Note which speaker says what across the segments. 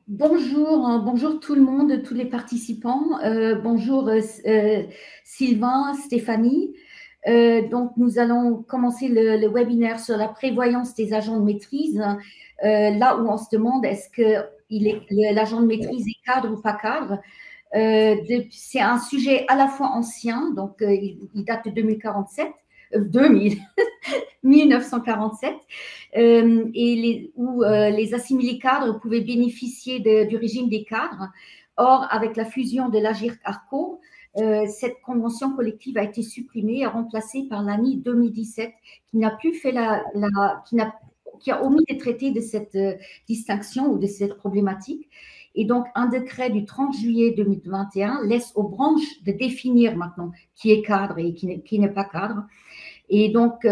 Speaker 1: Bonjour, bonjour tout le monde, tous les participants. Bonjour Sylvain, Stéphanie. Donc, nous allons commencer le webinaire sur la prévoyance des agents de maîtrise. Là où on se demande est-ce que l'agent de maîtrise est cadre ou pas cadre. C'est un sujet à la fois ancien, donc il date de 2047, 2000, 1947, où les assimilés cadres pouvaient bénéficier du régime des cadres. Or, avec la fusion de l'Agirc-Arrco, cette convention collective a été supprimée et remplacée par l'ANI 2017, qui n'a plus fait qui a omis de traiter de cette distinction ou de cette problématique. Et donc, un décret du 30 juillet 2021 laisse aux branches de définir maintenant qui est cadre et qui n'est pas cadre. Et donc,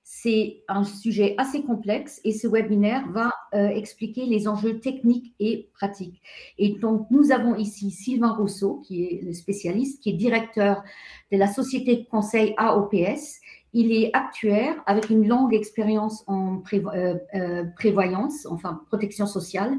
Speaker 1: c'est un sujet assez complexe et ce webinaire va expliquer les enjeux techniques et pratiques. Et donc, nous avons ici Sylvain Rousseau, qui est le spécialiste, qui est directeur de la société de conseil AOPS. Il est actuaire avec une longue expérience en prévoyance, enfin protection sociale,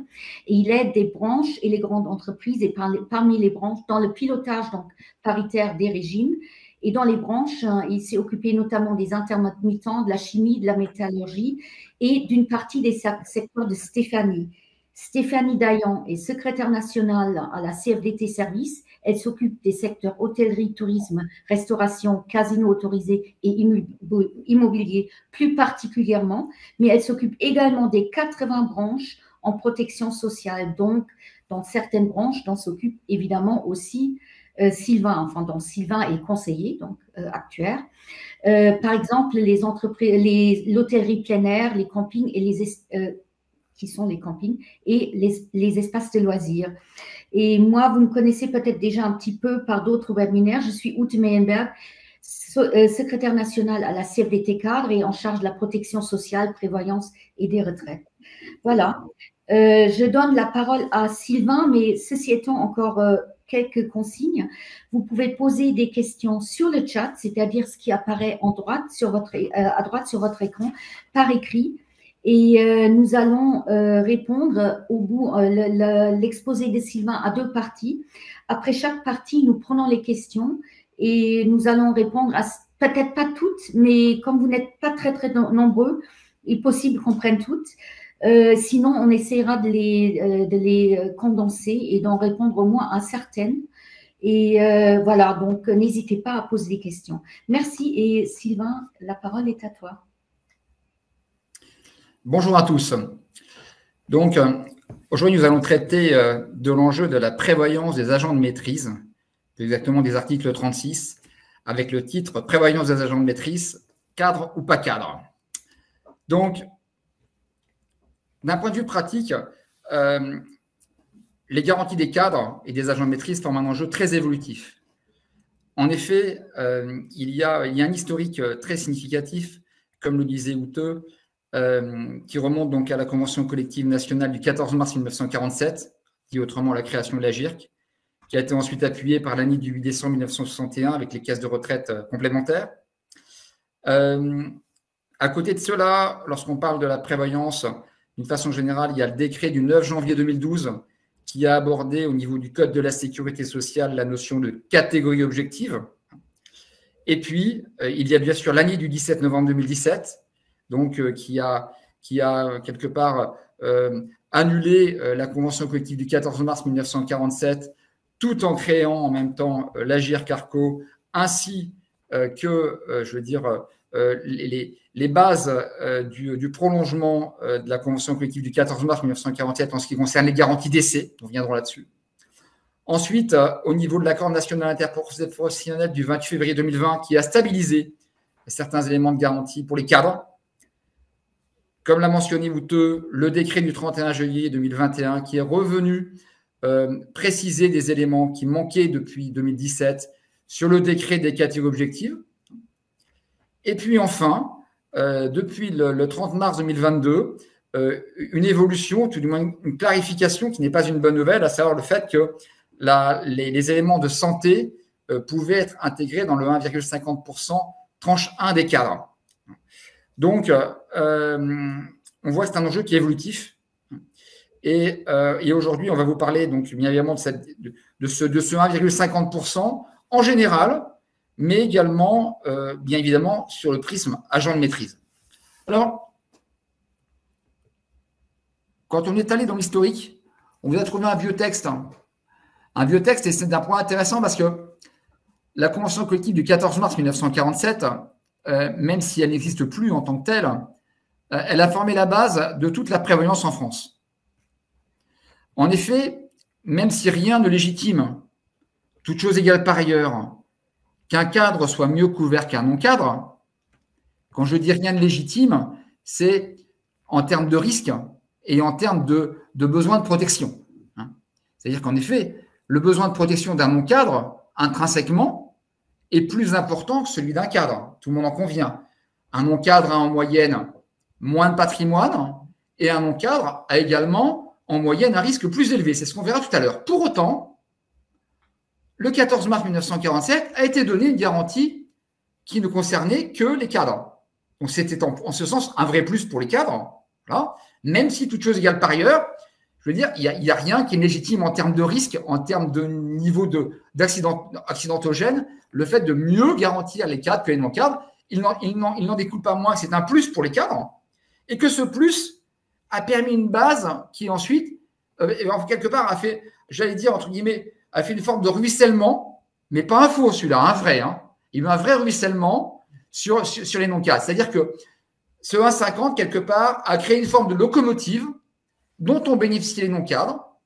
Speaker 1: et il aide des branches et les grandes entreprises et parmi les branches dans le pilotage donc, paritaire des régimes. Et dans les branches, il s'est occupé notamment des intermittents, de la chimie, de la métallurgie et d'une partie des secteurs de Stéphanie. Stéphanie Dayan est secrétaire nationale à la CFDT Service. Elle s'occupe des secteurs hôtellerie, tourisme, restauration, casino autorisé et immobilier plus particulièrement, mais elle s'occupe également des 80 branches en protection sociale. Donc, dans certaines branches, dont s'occupe évidemment aussi Sylvain, enfin, dont Sylvain est conseiller, donc actuaire. Par exemple, les entreprises, l'hôtellerie plein air, les campings et qui sont les campings et les espaces de loisirs. Et moi, vous me connaissez peut-être déjà un petit peu par d'autres webinaires. Je suis Ute Meyenberg, secrétaire nationale à la CFDT Cadre et en charge de la protection sociale, prévoyance et des retraites. Voilà. Je donne la parole à Sylvain, mais ceci étant encore quelques consignes. Vous pouvez poser des questions sur le chat, c'est-à-dire ce qui apparaît à droite sur votre écran, par écrit. Et nous allons répondre au bout, l'exposé de Sylvain à deux parties. Après chaque partie, nous prenons les questions et nous allons répondre à peut-être pas toutes, mais comme vous n'êtes pas très, très nombreux, il est possible qu'on prenne toutes. Sinon, on essaiera de les condenser et d'en répondre au moins à certaines. Et voilà, donc n'hésitez pas à poser des questions. Merci et Sylvain, la parole est à toi.
Speaker 2: Bonjour à tous. Donc, aujourd'hui, nous allons traiter de l'enjeu de la prévoyance des agents de maîtrise, exactement des articles 36, avec le titre « Prévoyance des agents de maîtrise, cadre ou pas cadre ». Donc, d'un point de vue pratique, les garanties des cadres et des agents de maîtrise forment un enjeu très évolutif. En effet, il y a un historique très significatif, comme le disait Ute, qui remonte donc à la Convention collective nationale du 14 mars 1947, dit autrement la création de l'AGIRC, qui a été ensuite appuyée par l'ANI du 8 décembre 1961 avec les caisses de retraite complémentaires. À côté de cela, lorsqu'on parle de la prévoyance, d'une façon générale, il y a le décret du 9 janvier 2012 qui a abordé au niveau du Code de la sécurité sociale la notion de catégorie objective. Et puis, il y a bien sûr l'ANI du 17 novembre 2017, donc qui a quelque part annulé la Convention collective du 14 mars 1947, tout en créant en même temps l'Agirc-Arrco, ainsi que, les bases du prolongement de la Convention collective du 14 mars 1947 en ce qui concerne les garanties d'essai, nous reviendrons là-dessus. Ensuite, au niveau de l'accord national interprofessionnel du 28 février 2020, qui a stabilisé certains éléments de garantie pour les cadres. Comme l'a mentionné Ute, le décret du 31 juillet 2021 qui est revenu préciser des éléments qui manquaient depuis 2017 sur le décret des catégories objectives. Et puis enfin, depuis le 30 mars 2022, une évolution, tout du moins une clarification qui n'est pas une bonne nouvelle, à savoir le fait que les éléments de santé pouvaient être intégrés dans le 1,50% tranche 1 des cadres. Donc, on voit que c'est un enjeu qui est évolutif. Et aujourd'hui, on va vous parler donc bien évidemment de ce 1,50% en général, mais également, bien évidemment, sur le prisme agent de maîtrise. Alors, quand on est allé dans l'historique, on vous a trouvé un vieux texte. Un vieux texte, et c'est un point intéressant parce que la convention collective du 14 mars 1947, même si elle n'existe plus en tant que telle, elle a formé la base de toute la prévoyance en France. En effet, même si rien ne légitime, toute chose égale par ailleurs, qu'un cadre soit mieux couvert qu'un non-cadre, quand je dis rien de légitime, c'est en termes de risque et en termes de besoin de protection. C'est-à-dire qu'en effet, le besoin de protection d'un non-cadre, intrinsèquement, est plus important que celui d'un cadre. Tout le monde en convient. Un non-cadre a en moyenne moins de patrimoine et un non-cadre a également en moyenne un risque plus élevé. C'est ce qu'on verra tout à l'heure. Pour autant, le 14 mars 1947 a été donné une garantie qui ne concernait que les cadres. Donc c'était en ce sens un vrai plus pour les cadres, voilà. Même si toute chose égale par ailleurs, je veux dire, il n'y a rien qui est légitime en termes de risque, en termes de niveau accidentogène, le fait de mieux garantir les cadres que les non-cadres. Il n'en découle pas moins que c'est un plus pour les cadres et que ce plus a permis une base qui ensuite, quelque part, a fait, j'allais dire, entre guillemets, a fait une forme de ruissellement, mais pas un faux celui-là, un vrai. Il y a eu un vrai ruissellement sur les non-cadres. C'est-à-dire que ce 1,50, quelque part, a créé une forme de locomotive dont ont bénéficié les non-cadres,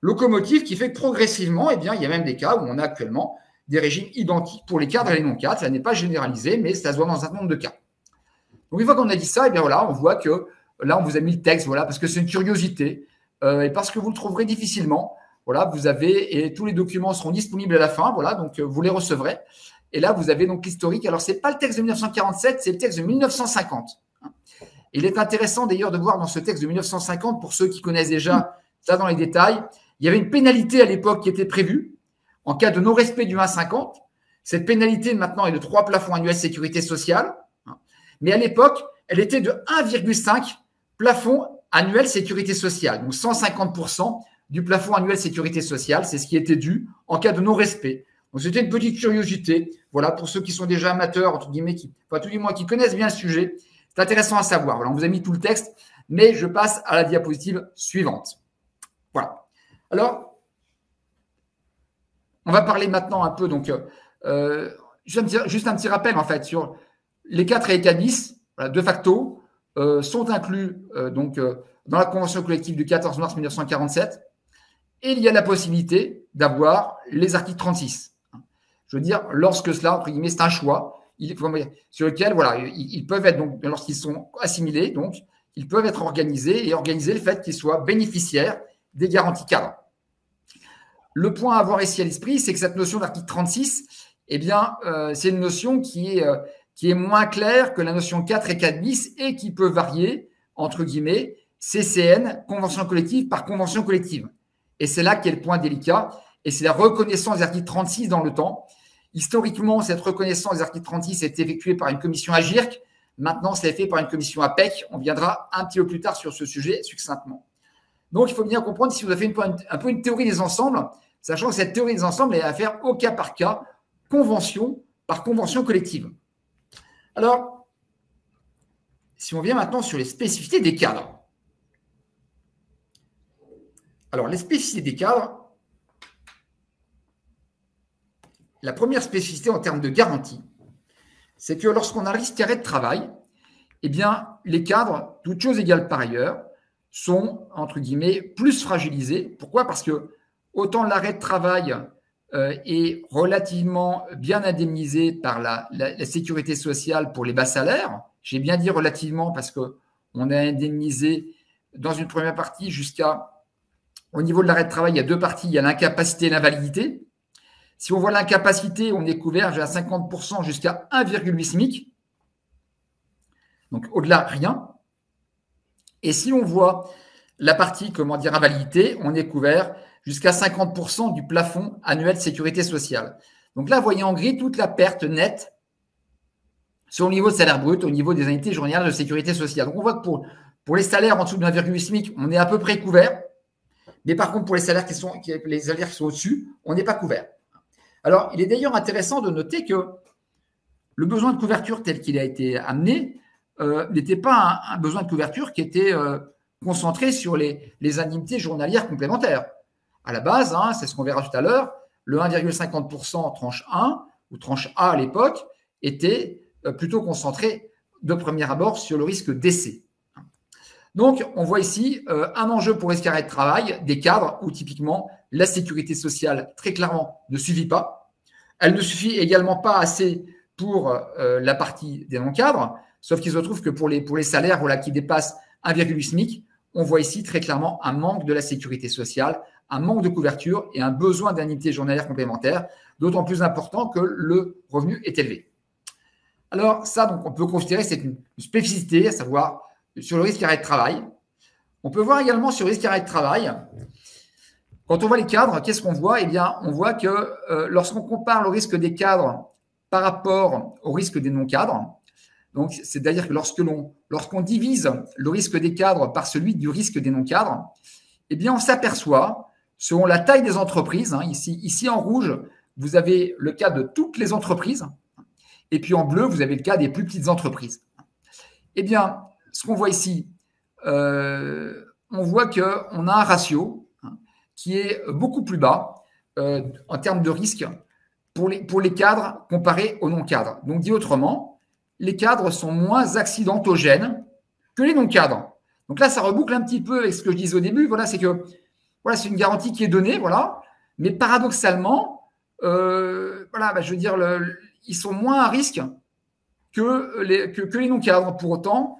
Speaker 2: locomotive qui fait que progressivement, eh bien, il y a même des cas où on a actuellement des régimes identiques pour les cadres et les non-cadres. Ça n'est pas généralisé, mais ça se voit dans un certain nombre de cas. Donc, une fois qu'on a dit ça, eh bien voilà, on voit que là, on vous a mis le texte, voilà, parce que c'est une curiosité et parce que vous le trouverez difficilement. Voilà, vous avez, et tous les documents seront disponibles à la fin, voilà, donc vous les recevrez. Et là, vous avez donc l'historique. Alors, ce n'est pas le texte de 1947, c'est le texte de 1950. Il est intéressant d'ailleurs de voir dans ce texte de 1950, pour ceux qui connaissent déjà ça dans les détails, il y avait une pénalité à l'époque qui était prévue en cas de non-respect du 1,50. Cette pénalité maintenant est de 3 plafonds annuels sécurité sociale. Mais à l'époque, elle était de 1,5 plafond annuel sécurité sociale. Donc 150% du plafond annuel sécurité sociale, c'est ce qui était dû en cas de non-respect. Donc c'était une petite curiosité. Voilà, pour ceux qui sont déjà amateurs, entre guillemets, tout du moins qui connaissent bien le sujet, c'est intéressant à savoir. Voilà, on vous a mis tout le texte, mais je passe à la diapositive suivante. Voilà. Alors, on va parler maintenant un peu, donc, juste un petit rappel, en fait, sur les 4 et les 4 bis, voilà, de facto, sont inclus dans la convention collective du 14 mars 1947. Et il y a la possibilité d'avoir les articles 36. Je veux dire, lorsque cela, entre guillemets, c'est un choix sur lequel, voilà, ils peuvent être, donc, lorsqu'ils sont assimilés, donc, ils peuvent être organisés et organiser le fait qu'ils soient bénéficiaires des garanties cadres. Le point à avoir ici à l'esprit, c'est que cette notion d'article 36, eh bien, c'est une notion qui est moins claire que la notion 4 et 4 bis et qui peut varier, entre guillemets, CCN, convention collective par convention collective. Et c'est là qu'est le point délicat, et c'est la reconnaissance des articles 36 dans le temps. Historiquement, cette reconnaissance des articles 36 est effectuée par une commission AGIRC. Maintenant, c'est fait par une commission APEC. On viendra un petit peu plus tard sur ce sujet succinctement. Donc, il faut bien comprendre, si vous avez fait un peu une théorie des ensembles, sachant que cette théorie des ensembles est à faire au cas par cas, convention par convention collective. Alors, si on vient maintenant sur les spécificités des cadres. Alors, les spécificités des cadres, la première spécificité en termes de garantie, c'est que lorsqu'on a un risque d'arrêt de travail, eh bien, les cadres, toutes choses égales par ailleurs, sont, entre guillemets, plus fragilisés. Pourquoi ? Parce que autant l'arrêt de travail est relativement bien indemnisé par la sécurité sociale pour les bas salaires. J'ai bien dit relativement parce qu'on a indemnisé dans une première partie au niveau de l'arrêt de travail, il y a 2 parties, il y a l'incapacité et l'invalidité. Si on voit l'incapacité, on est couvert à 50% jusqu'à 1,8 SMIC. Donc, au-delà, rien. Et si on voit la partie, invalidité, on est couvert jusqu'à 50% du plafond annuel de sécurité sociale. Donc là, vous voyez en gris toute la perte nette sur le niveau de salaire brut, au niveau des indemnités journalières de sécurité sociale. Donc, on voit que pour les salaires en dessous de 1,8 SMIC, on est à peu près couvert. Mais par contre, pour les salaires qui sont au-dessus, on n'est pas couvert. Alors, il est d'ailleurs intéressant de noter que le besoin de couverture tel qu'il a été amené n'était pas un besoin de couverture qui était concentré sur les indemnités journalières complémentaires. À la base, c'est ce qu'on verra tout à l'heure, le 1,50% tranche 1 ou tranche A à l'époque était plutôt concentré de premier abord sur le risque décès. Donc, on voit ici un enjeu pour risque arrêt de travail des cadres où typiquement la sécurité sociale très clairement ne suffit pas. Elle ne suffit également pas assez pour la partie des non-cadres, sauf qu'il se trouve que pour les salaires qui dépassent 1,8 SMIC, on voit ici très clairement un manque de la sécurité sociale, un manque de couverture et un besoin d'indemnité journalière complémentaire, d'autant plus important que le revenu est élevé. Alors ça, donc, on peut considérer que c'est une spécificité, à savoir sur le risque arrêt de travail. On peut voir également sur le risque arrêt de travail, quand on voit les cadres, qu'est-ce qu'on voit? Eh bien, on voit que lorsqu'on compare le risque des cadres par rapport au risque des non-cadres, donc c'est-à-dire que lorsqu'on divise le risque des cadres par celui du risque des non-cadres, eh bien, on s'aperçoit, selon la taille des entreprises, ici en rouge, vous avez le cas de toutes les entreprises, et puis en bleu, vous avez le cas des plus petites entreprises. Eh bien, ce qu'on voit ici, on voit qu'on a un ratio qui est beaucoup plus bas en termes de risque pour les cadres comparés aux non-cadres. Donc, dit autrement, les cadres sont moins accidentogènes que les non-cadres. Donc là, ça reboucle un petit peu avec ce que je disais au début. Voilà, c'est que c'est une garantie qui est donnée, voilà. Mais paradoxalement, je veux dire, ils sont moins à risque que les non-cadres. Pour autant,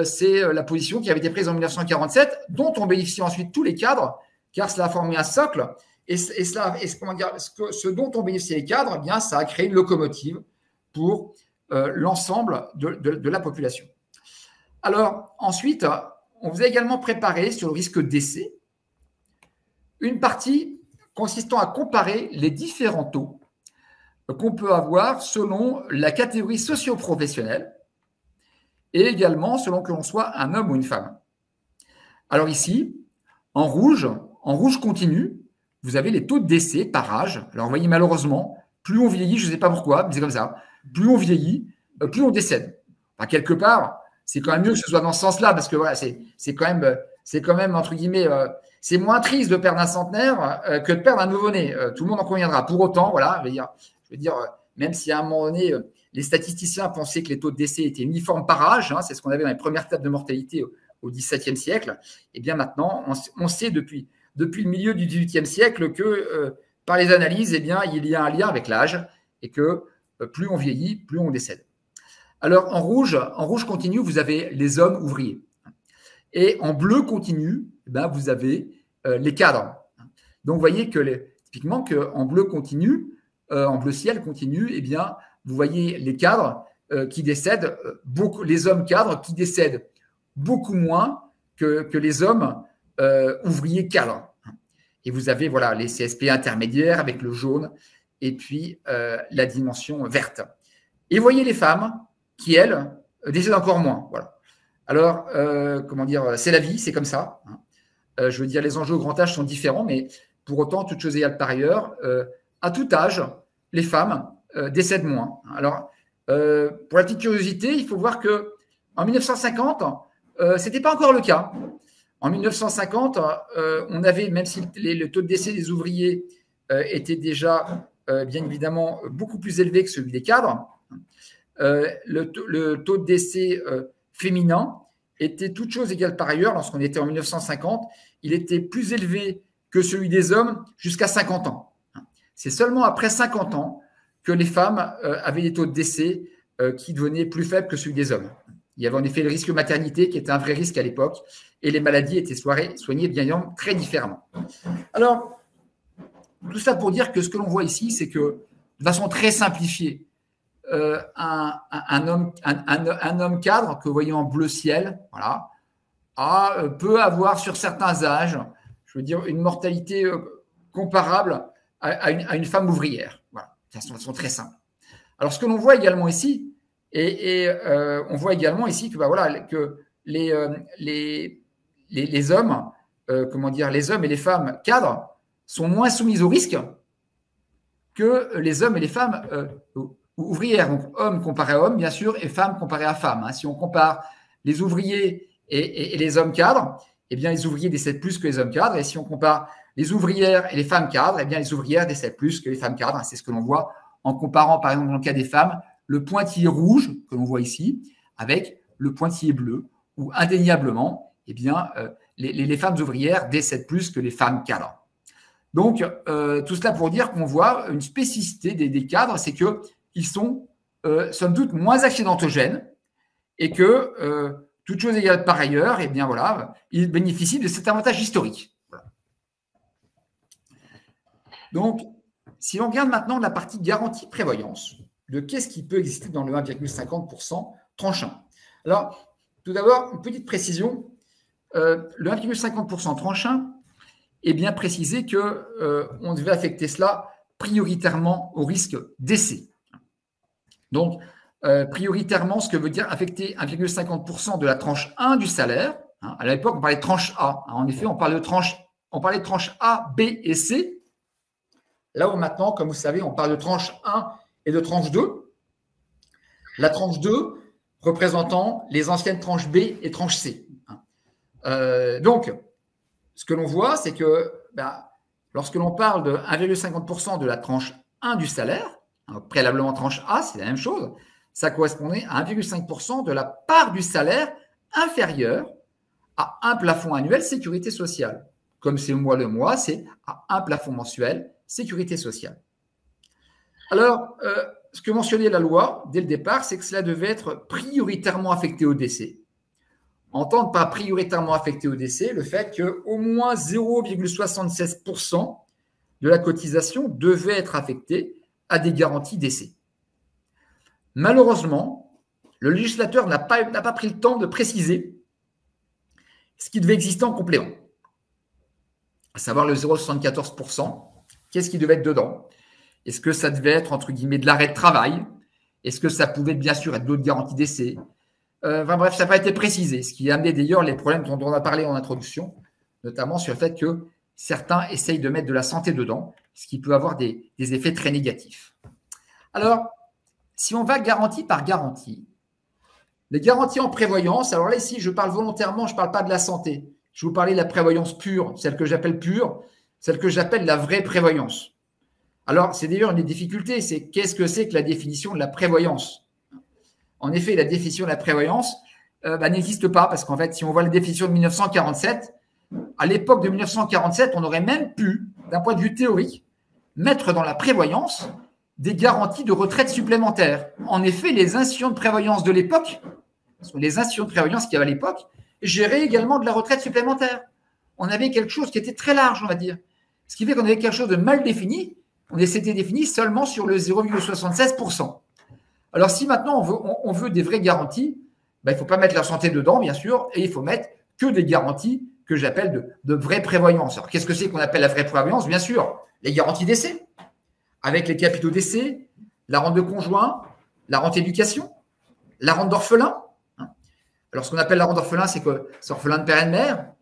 Speaker 2: c'est la position qui avait été prise en 1947, dont ont bénéficié ensuite tous les cadres, car cela a formé un socle. Et ce dont ont bénéficié les cadres, eh bien, ça a créé une locomotive pour l'ensemble de la population. Alors, ensuite, on vous a également préparé sur le risque décès une partie consistant à comparer les différents taux qu'on peut avoir selon la catégorie socio-professionnelle et également selon que l'on soit un homme ou une femme. Alors ici, en rouge continu, vous avez les taux de décès par âge. Alors, vous voyez, malheureusement, plus on vieillit, je ne sais pas pourquoi, mais c'est comme ça, plus on vieillit, plus on décède. Enfin, quelque part, c'est quand même mieux que ce soit dans ce sens-là, parce que voilà, c'est quand même, entre guillemets, c'est moins triste de perdre un centenaire que de perdre un nouveau-né. Tout le monde en conviendra. Pour autant, voilà, je veux dire, même si à un moment donné, les statisticiens pensaient que les taux de décès étaient uniformes par âge, c'est ce qu'on avait dans les premières tables de mortalité au XVIIe siècle, et bien maintenant, on sait depuis le milieu du XVIIIe siècle que par les analyses, eh bien, il y a un lien avec l'âge et que plus on vieillit, plus on décède. Alors, en rouge continu, vous avez les hommes ouvriers. Et en bleu continu, eh bien, vous avez les cadres. Donc, vous voyez que typiquement qu'en bleu continu, en bleu ciel continu, eh bien, vous voyez les cadres qui décèdent, les hommes cadres qui décèdent beaucoup moins que les hommes ouvriers cadres. Et vous avez voilà, les CSP intermédiaires avec le jaune et puis la dimension verte. Et vous voyez les femmes qui, elles, décèdent encore moins. Voilà. Alors, comment dire, c'est la vie, c'est comme ça. Je veux dire, les enjeux au grand âge sont différents, mais pour autant, toutes choses égales par ailleurs, à tout âge, les femmes décèdent moins. Alors, pour la petite curiosité, il faut voir qu'en 1950, ce n'était pas encore le cas. En 1950, on avait, même si le taux de décès des ouvriers était déjà, bien évidemment, beaucoup plus élevé que celui des cadres, le taux de décès féminin était toute chose égale par ailleurs. Lorsqu'on était en 1950, il était plus élevé que celui des hommes jusqu'à 50 ans. C'est seulement après 50 ans que les femmes avaient des taux de décès qui devenaient plus faibles que celui des hommes. Il y avait en effet le risque maternité qui était un vrai risque à l'époque et les maladies étaient soignées bien évidemment très différemment. Alors, tout ça pour dire que ce que l'on voit ici, c'est que de façon très simplifiée, un homme cadre que vous voyez en bleu ciel, voilà, peut avoir sur certains âges, je veux dire, une mortalité comparable à une femme ouvrière. Voilà, de façon très simple. Alors, ce que l'on voit également ici, on voit également ici que, voilà, que les hommes les hommes et les femmes cadres sont moins soumis au risque que les hommes et les femmes ouvrières. Donc, hommes comparés à hommes, bien sûr, et femmes comparées à femmes. Hein. Si on compare les ouvriers et les hommes cadres, eh bien, les ouvriers décèdent plus que les hommes cadres. Et si on compare les ouvrières et les femmes cadres, eh bien, les ouvrières décèdent plus que les femmes cadres. C'est ce que l'on voit en comparant, par exemple, dans le cas des femmes, le pointillé rouge que l'on voit ici avec le pointillé bleu, où indéniablement, eh bien, les femmes ouvrières décèdent plus que les femmes cadres. Donc, tout cela pour dire qu'on voit une spécificité des cadres, c'est qu'ils sont, somme toute, moins accidentogènes et que, toute chose égale par ailleurs, eh bien, voilà, ils bénéficient de cet avantage historique. Voilà. Donc, si l'on regarde maintenant la partie garantie prévoyance, de qu'est-ce qui peut exister dans le 1,50% tranche 1. Alors, tout d'abord, une petite précision. Le 1,50% tranche 1 est bien précisé qu'on devait affecter cela prioritairement au risque d'essai. Donc, prioritairement, ce que veut dire affecter 1,50% de la tranche 1 du salaire. Hein, à l'époque, on parlait de tranche A. Hein, en effet, on parlait de tranche A, B et C. Là où maintenant, comme vous savez, on parle de tranche 1 et de tranche 2. La tranche 2 représentant les anciennes tranches B et tranche C. Donc, ce que l'on voit, c'est que lorsque l'on parle de 1,50% de la tranche 1 du salaire, hein, préalablement tranche A, c'est la même chose, ça correspondait à 1,5% de la part du salaire inférieure à un plafond annuel sécurité sociale. Comme c'est le mois, c'est à un plafond mensuel sécurité sociale. Alors, ce que mentionnait la loi dès le départ, c'est que cela devait être prioritairement affecté au décès. Entendre par prioritairement affecté au décès le fait qu'au moins 0,76% de la cotisation devait être affectée à des garanties décès. Malheureusement, le législateur n'a pas pris le temps de préciser ce qui devait exister en complément, à savoir le 0,74%. Qu'est-ce qui devait être dedans? Est-ce que ça devait être, entre guillemets, de l'arrêt de travail? Est-ce que ça pouvait, bien sûr, être d'autres garanties d'essai? Bref, ça n'a pas été précisé, ce qui a amené d'ailleurs les problèmes dont on a parlé en introduction, notamment sur le fait que certains essayent de mettre de la santé dedans, ce qui peut avoir des effets très négatifs. Alors, si on va garantie par garantie, les garanties en prévoyance, alors là, ici, je parle volontairement, je ne parle pas de la santé. Je vous parlais de la prévoyance pure, celle que j'appelle pure, celle que j'appelle la vraie prévoyance. Alors, c'est d'ailleurs une des difficultés, c'est qu'est-ce que c'est que la définition de la prévoyance? En effet, la définition de la prévoyance n'existe pas, parce qu'en fait, si on voit la définition de 1947, à l'époque de 1947, on aurait même pu, d'un point de vue théorique, mettre dans la prévoyance des garanties de retraite supplémentaires. En effet, les institutions de prévoyance de l'époque, les institutions de prévoyance qu'il y avait à l'époque, géraient également de la retraite supplémentaire. On avait quelque chose qui était très large, on va dire. Ce qui fait qu'on avait quelque chose de mal défini. S'était défini seulement sur le 0,76%. Alors, si maintenant on veut des vraies garanties, il ne faut pas mettre la santé dedans, bien sûr, et il faut mettre que des garanties que j'appelle de vraie prévoyance. Alors, qu'est-ce que c'est qu'on appelle la vraie prévoyance? Bien sûr, les garanties d'essai, avec les capitaux d'essai, la rente de conjoint, la rente éducation, la rente d'orphelin. Alors, ce qu'on appelle la rente d'orphelin, c'est que c'est orphelin de père et de mère.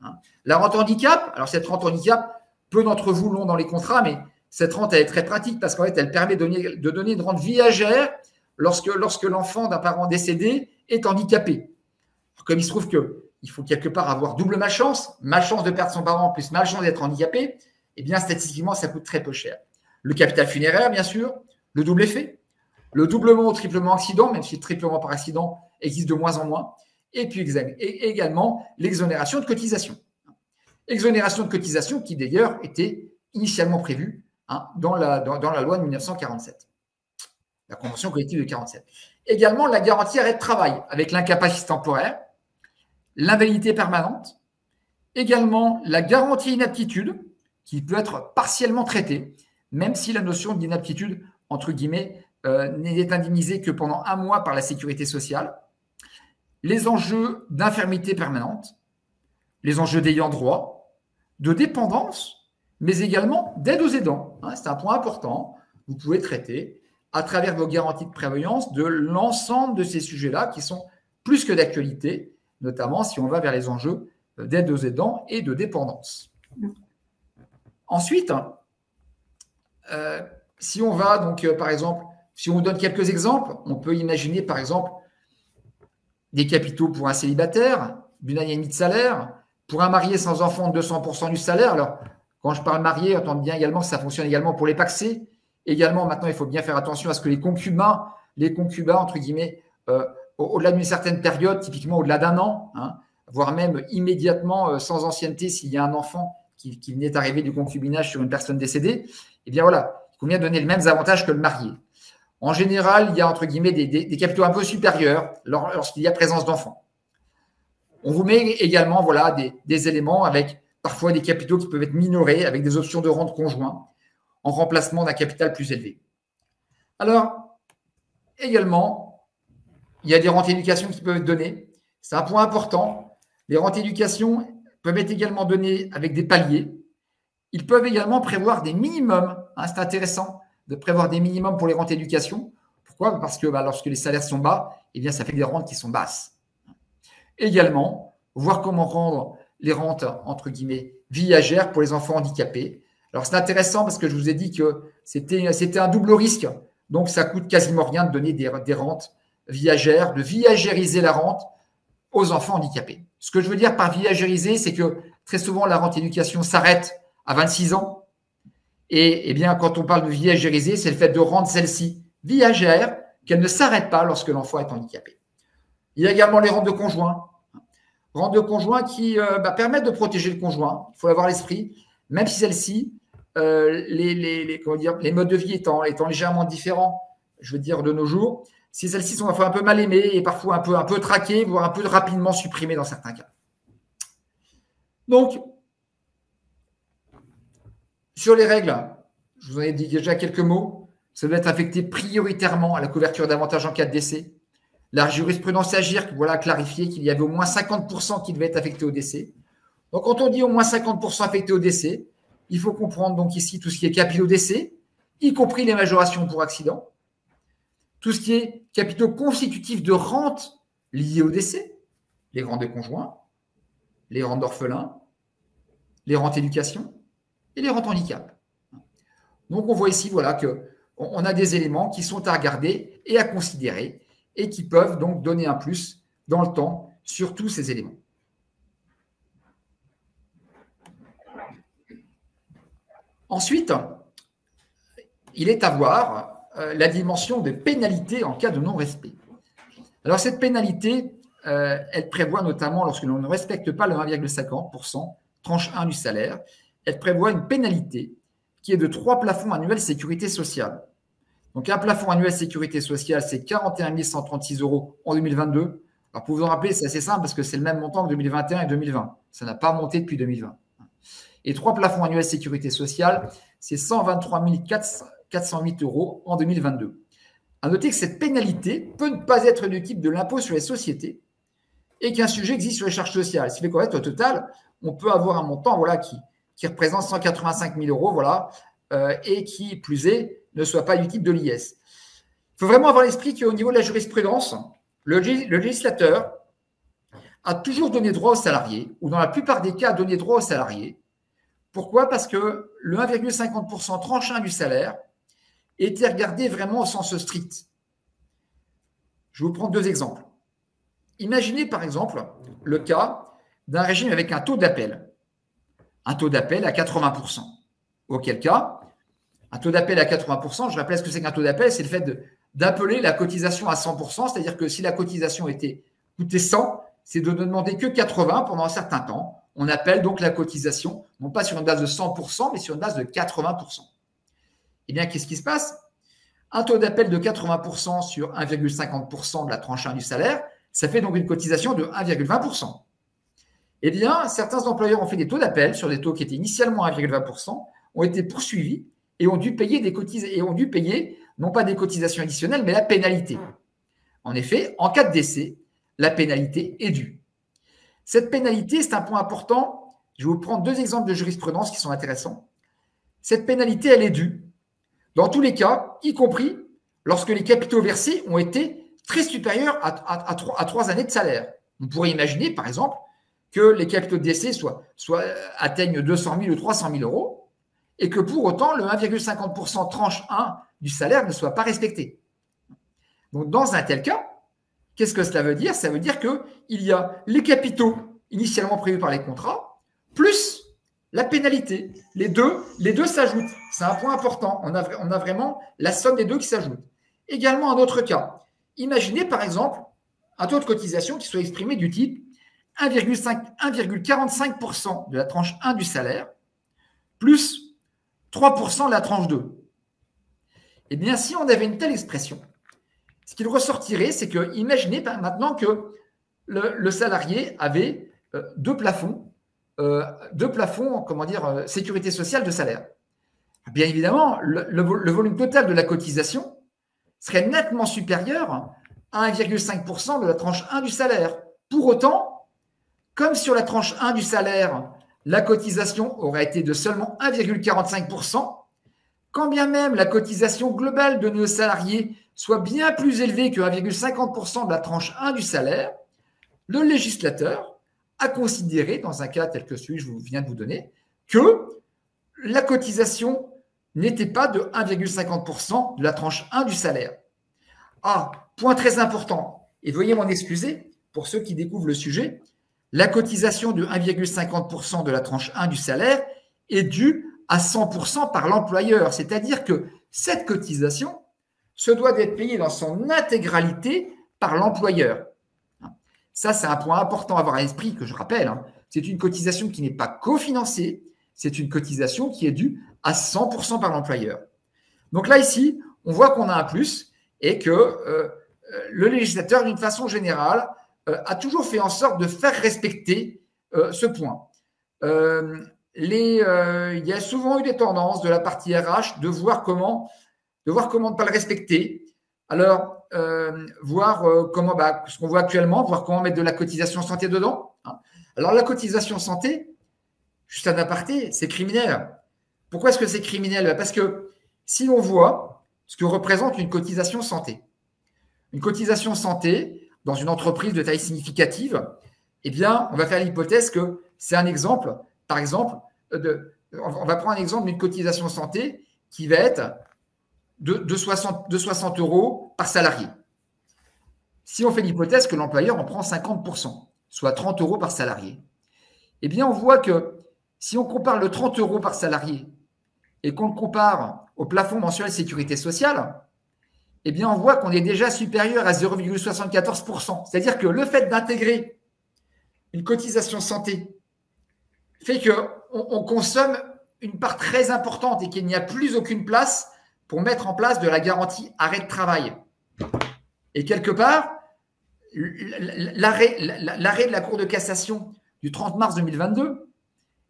Speaker 2: La rente handicap, alors cette rente handicap, peu d'entre vous l'ont dans les contrats, mais cette rente, elle est très pratique parce qu'en fait, elle permet de donner une rente viagère lorsque l'enfant d'un parent décédé est handicapé. Alors, comme il se trouve qu'il faut quelque part avoir double malchance de perdre son parent plus malchance d'être handicapé, eh bien, statistiquement, ça coûte très peu cher. Le capital funéraire, bien sûr, le double effet, le doublement ou triplement accident, même si le triplement par accident existe de moins en moins, et puis également l'exonération de cotisation. Exonération de cotisation qui, d'ailleurs, était initialement prévue dans la loi de 1947. La convention collective de 1947. Également, la garantie arrêt de travail avec l'incapacité temporaire, l'invalidité permanente. Également, la garantie inaptitude qui peut être partiellement traitée, même si la notion d'inaptitude, entre guillemets, n'est indemnisée que pendant 1 mois par la sécurité sociale. Les enjeux d'infirmité permanente, les enjeux d'ayant droit, de dépendance, mais également d'aide aux aidants. C'est un point important. Vous pouvez traiter à travers vos garanties de prévoyance de l'ensemble de ces sujets-là qui sont plus que d'actualité, notamment si on va vers les enjeux d'aide aux aidants et de dépendance. Ensuite, si on va donc, par exemple, si on vous donne quelques exemples, on peut imaginer, par exemple, des capitaux pour un célibataire, d'une année et demie de salaire, pour un marié sans enfant, 200% du salaire. Alors, quand je parle marié, entendez bien également que ça fonctionne également pour les pacsés. Également, maintenant, il faut bien faire attention à ce que les concubins, entre guillemets, au-delà d'une certaine période, typiquement au-delà d'un an, hein, voire même immédiatement sans ancienneté, s'il y a un enfant qui venait d'arriver du concubinage sur une personne décédée, eh bien voilà, il convient de donner les mêmes avantages que le marié. En général, il y a, entre guillemets, des capitaux un peu supérieurs lorsqu'il y a présence d'enfants. On vous met également voilà, des éléments avec parfois des capitaux qui peuvent être minorés avec des options de rente conjoint en remplacement d'un capital plus élevé. Alors, également, il y a des rentes éducation qui peuvent être données. C'est un point important. Les rentes éducation peuvent être également données avec des paliers. Ils peuvent également prévoir des minimums. Hein, c'est intéressant de prévoir des minimums pour les rentes éducation. Pourquoi? Parce que lorsque les salaires sont bas, eh bien, ça fait des rentes qui sont basses. Également, voir comment rendre les rentes, entre guillemets, viagères pour les enfants handicapés. Alors, c'est intéressant parce que je vous ai dit que c'était un double risque. Donc, ça coûte quasiment rien de donner des rentes viagères, de viagériser la rente aux enfants handicapés. Ce que je veux dire par viagériser, c'est que très souvent, la rente éducation s'arrête à 26 ans. Et bien, quand on parle de viagériser, c'est le fait de rendre celle-ci viagère, qu'elle ne s'arrête pas lorsque l'enfant est handicapé. Il y a également les rentes de conjoint. Rentes de conjoint qui permettent de protéger le conjoint. Il faut avoir à l'esprit, même si celle-ci, les modes de vie étant légèrement différents, je veux dire, de nos jours, si celles-ci sont parfois un peu mal aimées et parfois un peu traquées, voire un peu rapidement supprimées dans certains cas. Donc, sur les règles, je vous en ai dit déjà quelques mots. Ça doit être affecté prioritairement à la couverture d'avantages en cas de décès. La jurisprudence Agirc, voilà, a clarifié qu'il y avait au moins 50% qui devaient être affectés au décès. Donc, quand on dit au moins 50% affectés au décès, il faut comprendre donc ici tout ce qui est capitaux décès, y compris les majorations pour accident, tout ce qui est capitaux constitutifs de rentes liées au décès, les rentes de conjoint, les rentes d'orphelins, les rentes éducation et les rentes handicap. Donc, on voit ici voilà, qu'on a des éléments qui sont à regarder et à considérer et qui peuvent donc donner un plus dans le temps sur tous ces éléments. Ensuite, il est à voir la dimension des pénalités en cas de non-respect. Alors, cette pénalité, elle prévoit notamment, lorsque l'on ne respecte pas le 1,50%, tranche 1 du salaire, elle prévoit une pénalité qui est de 3 plafonds annuels sécurité sociale. Donc, un plafond annuel sécurité sociale, c'est 41 136 € en 2022. Alors, pour vous en rappeler, c'est assez simple parce que c'est le même montant que 2021 et 2020. Ça n'a pas monté depuis 2020. Et 3 plafonds annuels sécurité sociale, c'est 123 408 € en 2022. À noter que cette pénalité peut ne pas être du type de l'impôt sur les sociétés et qu'un sujet existe sur les charges sociales. Ce qui fait qu'en fait, au total, on peut avoir un montant voilà, qui représente 185 000 € voilà, et qui, plus est, ne soit pas du type de l'IS. Il faut vraiment avoir l'esprit qu'au niveau de la jurisprudence, le législateur a toujours donné droit aux salariés, ou dans la plupart des cas, a donné droit aux salariés. Pourquoi? Parce que le 1,50% tranche 1 du salaire était regardé vraiment au sens strict. Je vais vous prendre 2 exemples. Imaginez par exemple le cas d'un régime avec un taux d'appel. Un taux d'appel à 80%. Auquel cas, un taux d'appel à 80%, je rappelle ce que c'est qu'un taux d'appel, c'est le fait d'appeler la cotisation à 100%, c'est-à-dire que si la cotisation coûtait 100, c'est de ne demander que 80 pendant un certain temps. On appelle donc la cotisation, non pas sur une base de 100%, mais sur une base de 80%. Eh bien, qu'est-ce qui se passe? Un taux d'appel de 80% sur 1,50% de la tranche 1 du salaire, ça fait donc une cotisation de 1,20%. Eh bien, certains employeurs ont fait des taux d'appel sur des taux qui étaient initialement 1,20%, ont été poursuivis et ont dû payer non pas des cotisations additionnelles, mais la pénalité. En effet, en cas de décès, la pénalité est due. Cette pénalité, c'est un point important. Je vais vous prendre 2 exemples de jurisprudence qui sont intéressants. Cette pénalité, elle est due dans tous les cas, y compris lorsque les capitaux versés ont été très supérieurs à 3 années de salaire. On pourrait imaginer, par exemple, que les capitaux de décès atteignent 200 000 ou 300 000 euros et que pour autant, le 1,50% tranche 1 du salaire ne soit pas respecté. Donc, dans un tel cas, qu'est-ce que cela veut dire? Ça veut dire qu'il y a les capitaux initialement prévus par les contrats, plus la pénalité. Les deux s'ajoutent. C'est un point important. On a vraiment la somme des deux qui s'ajoute. Également, un autre cas. Imaginez, par exemple, un taux de cotisation qui soit exprimé du type 1,45% de la tranche 1 du salaire, plus 3% de la tranche 2. Eh bien, si on avait une telle expression, ce qu'il ressortirait, c'est que, imaginez maintenant que le salarié avait deux plafonds, sécurité sociale de salaire. Bien évidemment, le volume total de la cotisation serait nettement supérieur à 1,5% de la tranche 1 du salaire. Pour autant, comme sur la tranche 1 du salaire, la cotisation aurait été de seulement 1,45%, quand bien même la cotisation globale de nos salariés soit bien plus élevée que 1,50% de la tranche 1 du salaire, le législateur a considéré, dans un cas tel que celui que je viens de vous donner, que la cotisation n'était pas de 1,50% de la tranche 1 du salaire. Ah, point très important, et veuillez m'en excuser pour ceux qui découvrent le sujet, la cotisation de 1,50% de la tranche 1 du salaire est due à 100% par l'employeur, c'est-à-dire que cette cotisation se doit d'être payée dans son intégralité par l'employeur. Ça, c'est un point important à avoir à l'esprit que je rappelle. C'est une cotisation qui n'est pas cofinancée, c'est une cotisation qui est due à 100% par l'employeur. Donc là, ici, on voit qu'on a un plus et que le législateur, d'une façon générale, a toujours fait en sorte de faire respecter ce point. Il y a souvent eu des tendances de la partie RH de voir comment ne pas le respecter. Alors, voir comment, ce qu'on voit actuellement, voir comment mettre de la cotisation santé dedans. Alors, la cotisation santé, juste un aparté, c'est criminel. Pourquoi est-ce que c'est criminel? Parce que si on voit ce que représente une cotisation santé, dans une entreprise de taille significative, eh bien, on va faire l'hypothèse que c'est un exemple, par exemple, on va prendre un exemple d'une cotisation santé qui va être de 60 euros par salarié. Si on fait l'hypothèse que l'employeur en prend 50%, soit 30 euros par salarié, eh bien, on voit que si on compare le 30 euros par salarié et qu'on le compare au plafond mensuel sécurité sociale, eh bien, on voit qu'on est déjà supérieur à 0,74%. C'est-à-dire que le fait d'intégrer une cotisation santé fait qu'on consomme une part très importante et qu'il n'y a plus aucune place pour mettre en place de la garantie arrêt de travail. Et quelque part, l'arrêt de la Cour de cassation du 30 mars 2022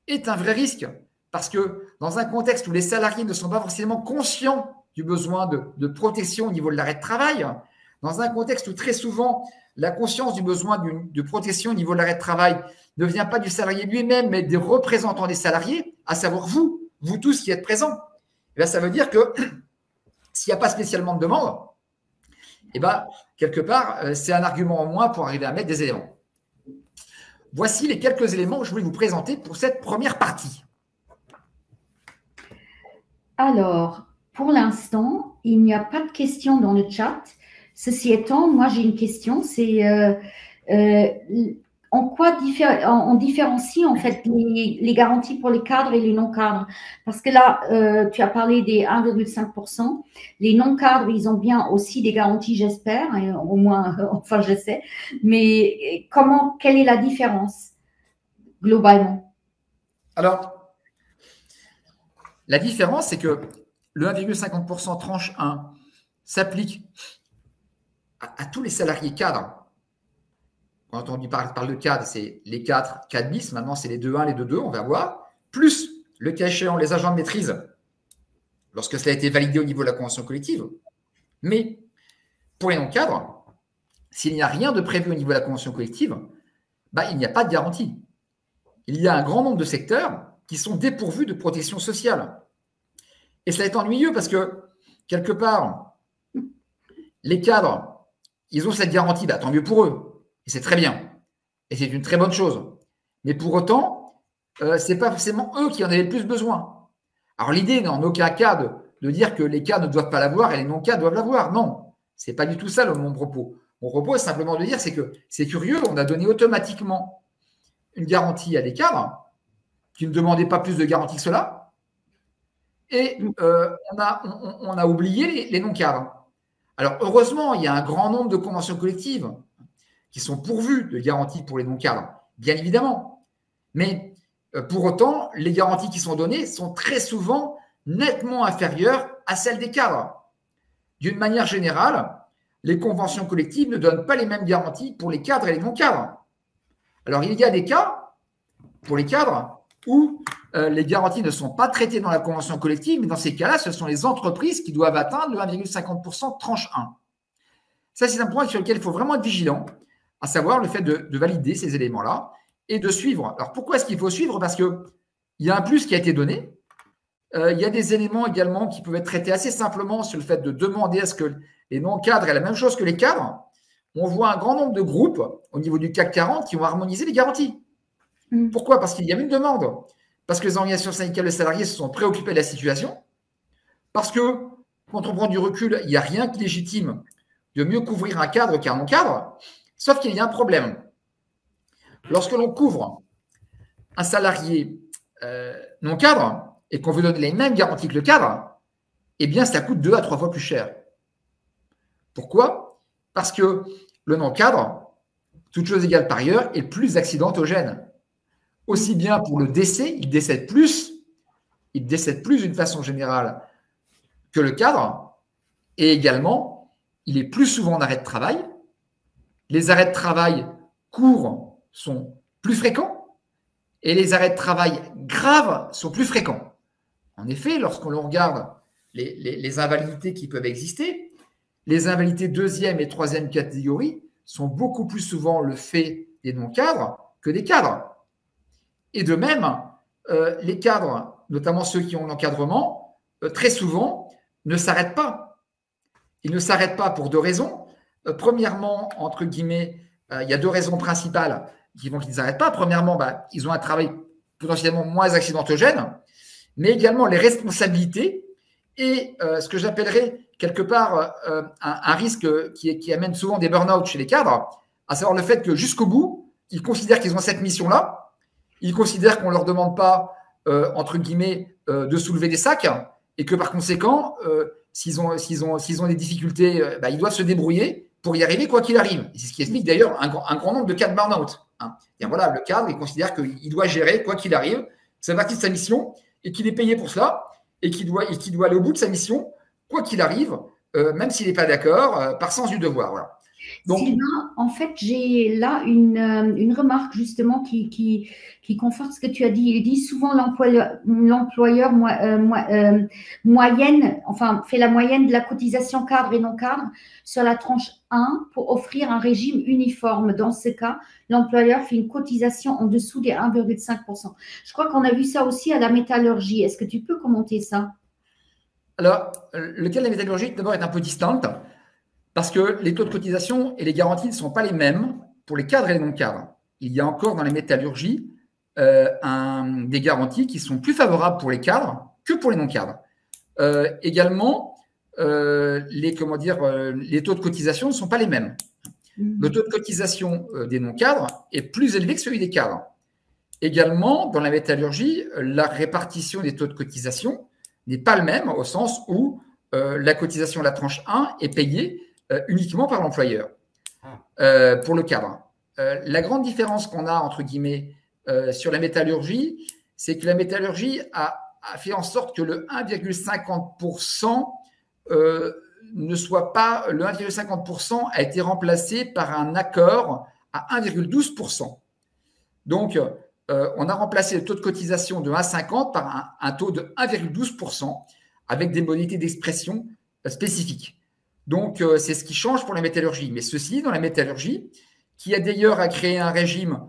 Speaker 2: est un vrai risque parce que dans un contexte où les salariés ne sont pas forcément conscients du besoin de protection au niveau de l'arrêt de travail, dans un contexte où très souvent la conscience du besoin de protection au niveau de l'arrêt de travail ne vient pas du salarié lui-même, mais des représentants des salariés, à savoir vous tous qui êtes présents, et bien, ça veut dire que s'il n'y a pas spécialement de demande, et bien, quelque part, c'est un argument en moins pour arriver à mettre des éléments. Voici les quelques éléments que je voulais vous présenter pour cette première partie.
Speaker 1: Alors, pour l'instant, il n'y a pas de questions dans le chat. Ceci étant, moi, j'ai une question. C'est en quoi on différencie en fait les garanties pour les cadres et les non-cadres? Parce que là, tu as parlé des 1,5%. Les non-cadres, ils ont bien aussi des garanties, j'espère, au moins, enfin, je sais. Mais quelle est la différence globalement?
Speaker 2: Alors, la différence, c'est que le 1,50% tranche 1 s'applique à tous les salariés cadres. Quand on parle de cadres, c'est les 4 bis, maintenant c'est les 2-1, les 2-2, on va voir, plus le cas échéant, les agents de maîtrise, lorsque cela a été validé au niveau de la convention collective. Mais pour les non-cadres, s'il n'y a rien de prévu au niveau de la convention collective, il n'y a pas de garantie. Il y a un grand nombre de secteurs qui sont dépourvus de protection sociale. Et cela est ennuyeux parce que, quelque part, les cadres, ils ont cette garantie, tant mieux pour eux. Et c'est très bien. Et c'est une très bonne chose. Mais pour autant, ce n'est pas forcément eux qui en avaient le plus besoin. Alors, l'idée n'est en aucun cas de dire que les cadres ne doivent pas l'avoir et les non-cadres doivent l'avoir. Non, ce n'est pas du tout ça mon propos. Mon propos est simplement de dire que c'est curieux, on a donné automatiquement une garantie à des cadres qui ne demandaient pas plus de garantie que cela, et on a oublié les non-cadres. Alors, heureusement, il y a un grand nombre de conventions collectives qui sont pourvues de garanties pour les non-cadres, bien évidemment. Mais pour autant, les garanties qui sont données sont très souvent nettement inférieures à celles des cadres. D'une manière générale, les conventions collectives ne donnent pas les mêmes garanties pour les cadres et les non-cadres. Alors, il y a des cas, pour les cadres, où les garanties ne sont pas traitées dans la convention collective, mais dans ces cas-là, ce sont les entreprises qui doivent atteindre le 1,50% tranche 1. Ça, c'est un point sur lequel il faut vraiment être vigilant, à savoir le fait de valider ces éléments-là et de suivre. Alors, pourquoi est-ce qu'il faut suivre? Parce qu'il y a un plus qui a été donné. Il y a des éléments également qui peuvent être traités assez simplement sur le fait de demander à ce que les non-cadres aient la même chose que les cadres. On voit un grand nombre de groupes au niveau du CAC 40 qui ont harmonisé les garanties. Pourquoi? Parce qu'il y avait une demande. Parce que les organisations syndicales de salariés se sont préoccupées de la situation. Parce que, quand on prend du recul, il n'y a rien qui légitime de mieux couvrir un cadre qu'un non-cadre. Sauf qu'il y a un problème. Lorsque l'on couvre un salarié non-cadre et qu'on veut donner les mêmes garanties que le cadre, eh bien, ça coûte 2 à 3 fois plus cher. Pourquoi? Parce que le non-cadre, toute chose égale par ailleurs, est plus accidentogène. Aussi bien pour le décès, il décède plus d'une façon générale que le cadre, et également, il est plus souvent en arrêt de travail. Les arrêts de travail courts sont plus fréquents et les arrêts de travail graves sont plus fréquents. En effet, lorsqu'on regarde les invalidités qui peuvent exister, les invalidités deuxième et troisième catégorie sont beaucoup plus souvent le fait des non-cadres que des cadres. Et de même, les cadres, notamment ceux qui ont l'encadrement, très souvent ne s'arrêtent pas. Ils ne s'arrêtent pas pour 2 raisons. Premièrement, entre guillemets, il y a 2 raisons principales qui font qu'ils ne s'arrêtent pas. Premièrement, ils ont un travail potentiellement moins accidentogène, mais également les responsabilités et ce que j'appellerais quelque part un risque qui amène souvent des burn-out chez les cadres, à savoir le fait que jusqu'au bout, ils considèrent qu'ils ont cette mission-là. Ils considèrent qu'on ne leur demande pas, entre guillemets, de soulever des sacs et que par conséquent, s'ils ont des difficultés, ils doivent se débrouiller pour y arriver quoi qu'il arrive. C'est ce qui explique d'ailleurs un grand nombre de cas de burn-out. Voilà, le cadre, il considère qu'il doit gérer quoi qu'il arrive, c'est partie de sa mission et qu'il est payé pour cela et qu'il doit aller au bout de sa mission quoi qu'il arrive, même s'il n'est pas d'accord, par sens du devoir. Voilà.
Speaker 1: Donc, Sylvain, en fait, j'ai là une remarque justement qui conforte ce que tu as dit. Il dit souvent l'employeur fait la moyenne de la cotisation cadre et non cadre sur la tranche 1 pour offrir un régime uniforme. Dans ce cas, l'employeur fait une cotisation en dessous des 1,5%. Je crois qu'on a vu ça aussi à la métallurgie. Est-ce que tu peux commenter ça?
Speaker 2: Alors, le cas de la métallurgie, d'abord, est un peu distinct. Parce que les taux de cotisation et les garanties ne sont pas les mêmes pour les cadres et les non-cadres. Il y a encore dans la métallurgie des garanties qui sont plus favorables pour les cadres que pour les non-cadres. Également, les taux de cotisation ne sont pas les mêmes. Le taux de cotisation des non-cadres est plus élevé que celui des cadres. Également, dans la métallurgie, la répartition des taux de cotisation n'est pas le même au sens où la cotisation de la tranche 1 est payée uniquement par l'employeur pour le cadre. La grande différence qu'on a, entre guillemets, sur la métallurgie, c'est que la métallurgie a fait en sorte que le 1,50% ne soit pas… Le 1,50% a été remplacé par un accord à 1,12%. Donc, on a remplacé le taux de cotisation de 1,50 par un taux de 1,12% avec des modalités d'expression spécifiques. Donc, c'est ce qui change pour la métallurgie. Mais ceci, dans la métallurgie, qui a d'ailleurs créé un régime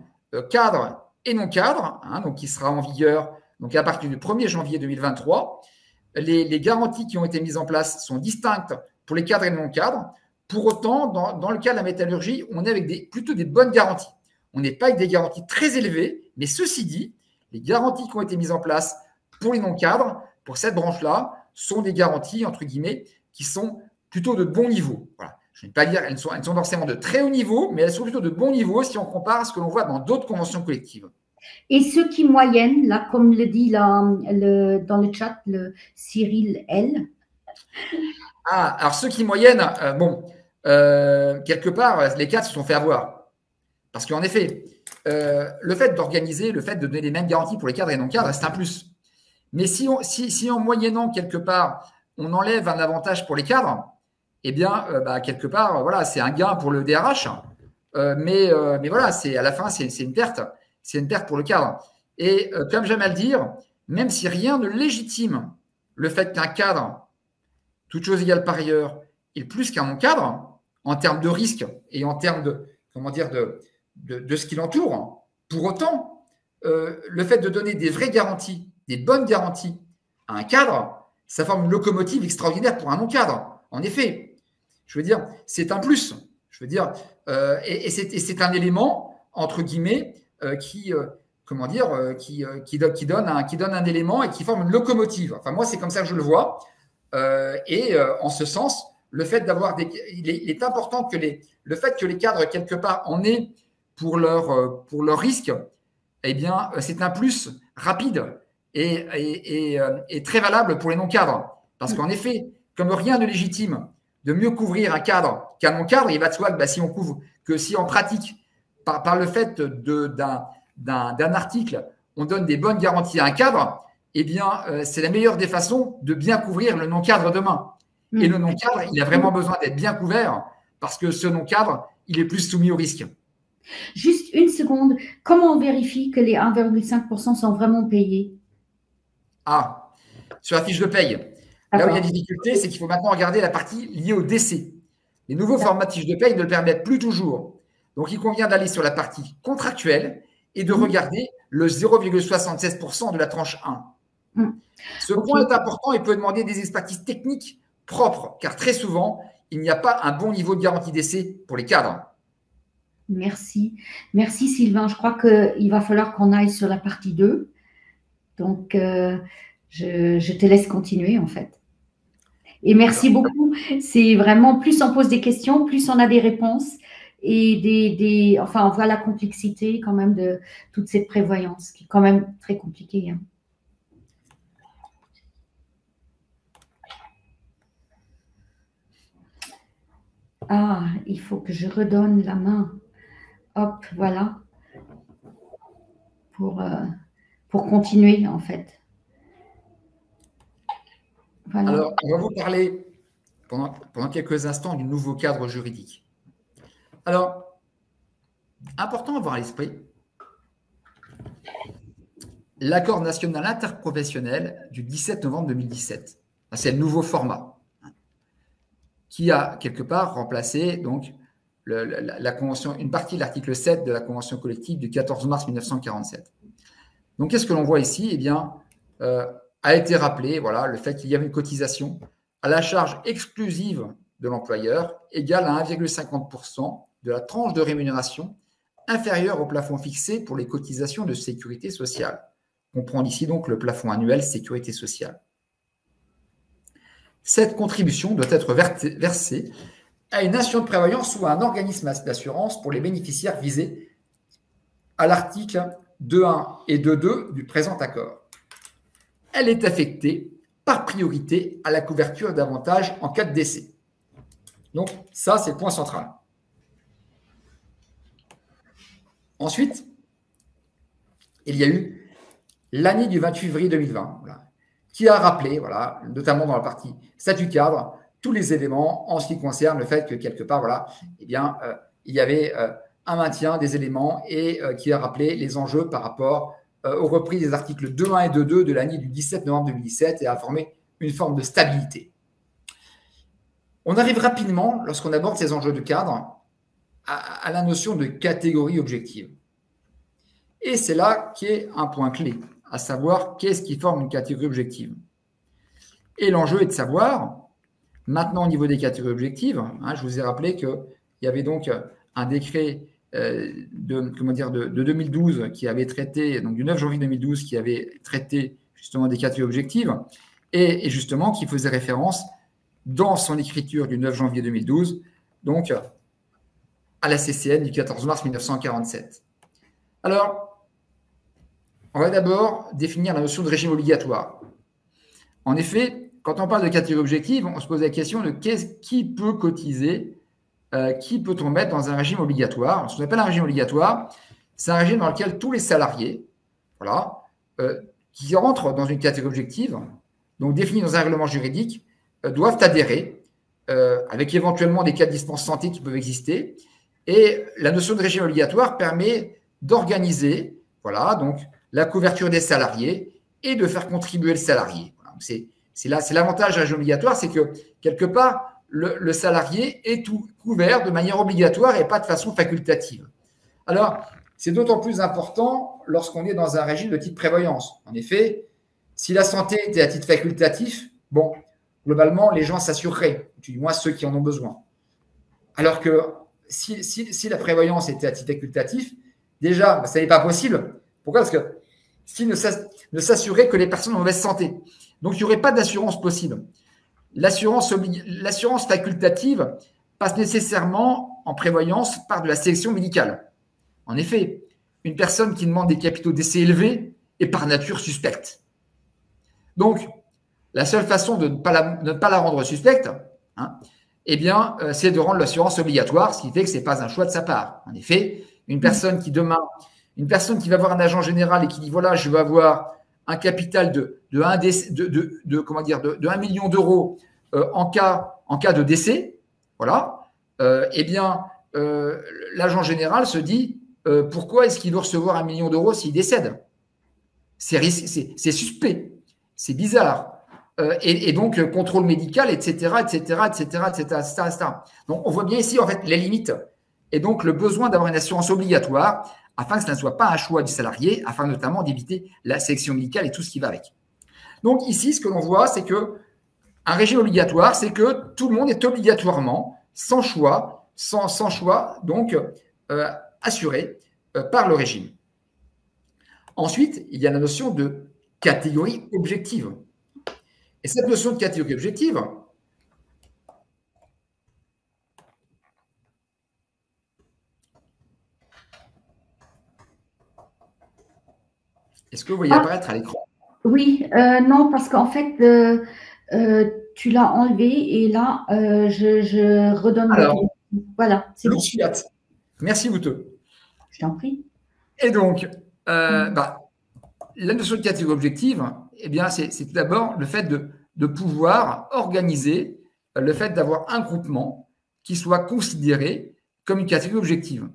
Speaker 2: cadre et non cadre, donc qui sera en vigueur donc à partir du 1er janvier 2023, les garanties qui ont été mises en place sont distinctes pour les cadres et les non cadres. Pour autant, dans le cas de la métallurgie, on est avec plutôt des bonnes garanties. On n'est pas avec des garanties très élevées, Mais ceci dit, les garanties qui ont été mises en place pour les non-cadres, pour cette branche-là, sont des garanties, entre guillemets, qui sont plutôt de bon niveau. Voilà. Je ne vais pas dire qu'elles sont forcément de très haut niveau, mais elles sont plutôt de bon niveau si on compare à ce que l'on voit dans d'autres conventions collectives.
Speaker 1: Et ceux qui moyennent, là, comme le dit là, dans le chat, le Cyril L.
Speaker 2: Ah, alors ceux qui moyennent, quelque part, les cadres se sont fait avoir. Parce qu'en effet, le fait d'organiser, le fait de donner les mêmes garanties pour les cadres et non-cadres, c'est un plus. Mais si en moyennant quelque part, on enlève un avantage pour les cadres, eh bien, quelque part, voilà, c'est un gain pour le DRH. Mais voilà, à la fin, c'est une perte. C'est une perte pour le cadre. Et comme j'aime à le dire, même si rien ne légitime le fait qu'un cadre, toute chose égale par ailleurs, est plus qu'un non-cadre, en termes de risque et en termes de ce qui l'entoure, pour autant, le fait de donner des vraies garanties, des bonnes garanties à un cadre, ça forme une locomotive extraordinaire pour un non-cadre. En effet, je veux dire, c'est un plus. Je veux dire, et c'est un élément, entre guillemets, qui donne un élément et qui forme une locomotive. Enfin, moi, c'est comme ça que je le vois. En ce sens, il est important que le fait que les cadres, quelque part, en aient pour leur risque, eh bien, c'est un plus rapide et très valable pour les non-cadres. Parce qu'en effet, comme rien ne légitime de mieux couvrir un cadre qu'un non-cadre, il va de soi que si on couvre, que si en pratique, par le fait d'un article, on donne des bonnes garanties à un cadre, eh bien, c'est la meilleure des façons de bien couvrir le non-cadre demain. Et le non-cadre, il a vraiment besoin d'être bien couvert parce que ce non-cadre, il est plus soumis au risque.
Speaker 1: Juste une seconde, comment on vérifie que les 1,5% sont vraiment payés?
Speaker 2: Ah, sur la fiche de paye. Là où il y a des difficultés, c'est qu'il faut maintenant regarder la partie liée au décès. Les nouveaux formats de fiche de paye ne le permettent plus toujours. Donc, il convient d'aller sur la partie contractuelle et de regarder le 0,76% de la tranche 1. Ce point est important et peut demander des expertises techniques propres, car très souvent, il n'y a pas un bon niveau de garantie d'essai pour les cadres.
Speaker 1: Merci. Merci Sylvain. Je crois qu'il va falloir qu'on aille sur la partie 2. Donc, je te laisse continuer en fait. Et merci beaucoup. C'est vraiment, plus on pose des questions, plus on a des réponses. Et enfin, on voit la complexité quand même de toute cette prévoyance, qui est quand même très compliquée. Ah, il faut que je redonne la main. Hop, voilà. Pour continuer, en fait.
Speaker 2: Voilà. Alors, on va vous parler pendant quelques instants du nouveau cadre juridique. Alors, important à avoir à l'esprit, l'accord national interprofessionnel du 17 novembre 2017. C'est le nouveau format qui a quelque part remplacé donc la convention, une partie de l'article 7 de la convention collective du 14 mars 1947. Donc, qu'est-ce que l'on voit ici? Eh bien, a été rappelé le fait qu'il y avait une cotisation à la charge exclusive de l'employeur égale à 1,50% de la tranche de rémunération inférieure au plafond fixé pour les cotisations de sécurité sociale. On prend ici donc le plafond annuel sécurité sociale. Cette contribution doit être versée à une nation de prévoyance ou à un organisme d'assurance pour les bénéficiaires visés à l'article 2.1 et 2.2 du présent accord. Elle est affectée par priorité à la couverture d'avantages en cas de décès. Donc, ça, c'est le point central. Ensuite, il y a eu l'année du 28 février 2020, qui a rappelé, notamment dans la partie statut cadre, tous les éléments en ce qui concerne le fait que quelque part, il y avait un maintien des éléments et qui a rappelé les enjeux par rapport aux reprises des articles 2.1 et 2.2 de l'année du 17 novembre 2017 et a formé une forme de stabilité. On arrive rapidement, lorsqu'on aborde ces enjeux de cadre, à la notion de catégorie objective. Et c'est là qu'est un point clé, à savoir qu'est-ce qui forme une catégorie objective. Et l'enjeu est de savoir, maintenant au niveau des catégories objectives, je vous ai rappelé qu'il y avait donc un décret de 2012 qui avait traité, donc du 9 janvier 2012, qui avait traité justement des catégories objectives et justement qui faisait référence dans son écriture du 9 janvier 2012, donc à la CCN du 14 mars 1947. Alors, on va d'abord définir la notion de régime obligatoire. En effet, quand on parle de catégorie objective, on se pose la question de qui peut cotiser, qui peut-on mettre dans un régime obligatoire. Ce qu'on appelle un régime obligatoire, c'est un régime dans lequel tous les salariés, voilà, qui rentrent dans une catégorie objective, donc définie dans un règlement juridique, doivent adhérer, avec éventuellement des cas de dispense santé qui peuvent exister. Et la notion de régime obligatoire permet d'organiser, voilà, donc la couverture des salariés et de faire contribuer le salarié. Voilà, c'est l'avantage du régime obligatoire, c'est que quelque part, le salarié est tout couvert de manière obligatoire et pas de façon facultative. Alors, c'est d'autant plus important lorsqu'on est dans un régime de type prévoyance. En effet, si la santé était à titre facultatif, bon, globalement, les gens s'assureraient, du moins ceux qui en ont besoin. Alors que si la prévoyance était à titre facultatif, déjà, ça n'est pas possible. Pourquoi? Parce que s'ils ne s'assuraient que les personnes en mauvaise santé. Donc, il n'y aurait pas d'assurance possible. L'assurance facultative passe nécessairement en prévoyance par de la sélection médicale. En effet, une personne qui demande des capitaux d'essai élevés est par nature suspecte. Donc, la seule façon de ne pas la rendre suspecte, eh bien, c'est de rendre l'assurance obligatoire, ce qui fait que ce n'est pas un choix de sa part. En effet, une personne qui va voir un agent général et qui dit voilà, je veux avoir un capital de 1 million d'euros en cas de décès, voilà, eh bien, l'agent général se dit pourquoi est-ce qu'il veut recevoir 1 million d'euros s'il décède? C'est suspect, c'est bizarre. Et donc, contrôle médical, etc., etc., etc., etc., etc. Donc, on voit bien ici, en fait, les limites et donc le besoin d'avoir une assurance obligatoire afin que ce ne soit pas un choix du salarié, afin notamment d'éviter la sélection médicale et tout ce qui va avec. Donc, ici, ce que l'on voit, c'est que un régime obligatoire, c'est que tout le monde est obligatoirement, sans choix, donc assuré par le régime. Ensuite, il y a la notion de catégorie objective. Et cette notion de catégorie objective, est-ce que vous voyez apparaître à l'écran?
Speaker 1: Oui, non, parce qu'en fait, tu l'as enlevé et là, je redonne.
Speaker 2: Alors,
Speaker 1: voilà, c'est bon.
Speaker 2: Merci, Wouteux.
Speaker 1: Je t'en prie.
Speaker 2: Et donc, la notion de catégorie objective, eh bien, c'est tout d'abord le fait de pouvoir organiser le fait d'avoir un groupement qui soit considéré comme une catégorie objective.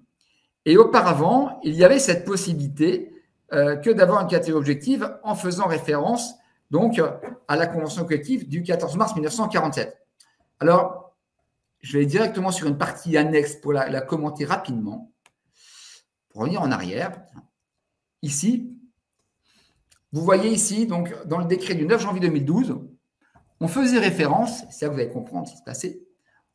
Speaker 2: Et auparavant, il y avait cette possibilité que d'avoir une catégorie objective en faisant référence donc à la convention collective du 14 mars 1947. Alors, je vais aller directement sur une partie annexe pour la commenter rapidement. Pour revenir en arrière, ici, vous voyez ici, donc, dans le décret du 9 janvier 2012, on faisait référence, c'est ça que vous allez comprendre ce qui se passait,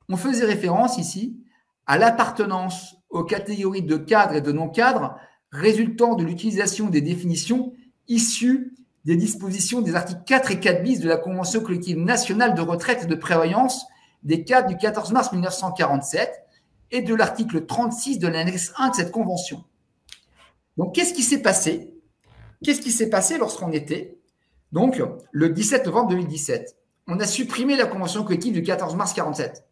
Speaker 2: on faisait référence ici à l'appartenance aux catégories de cadres et de non-cadres résultant de l'utilisation des définitions issues des dispositions des articles 4 et 4 bis de la Convention collective nationale de retraite et de prévoyance des cadres du 14 mars 1947 et de l'article 36 de l'annexe 1 de cette convention. Donc, qu'est-ce qui s'est passé? Qu'est-ce qui s'est passé lorsqu'on était, donc, le 17 novembre 2017? On a supprimé la convention collective du 14 mars 1947.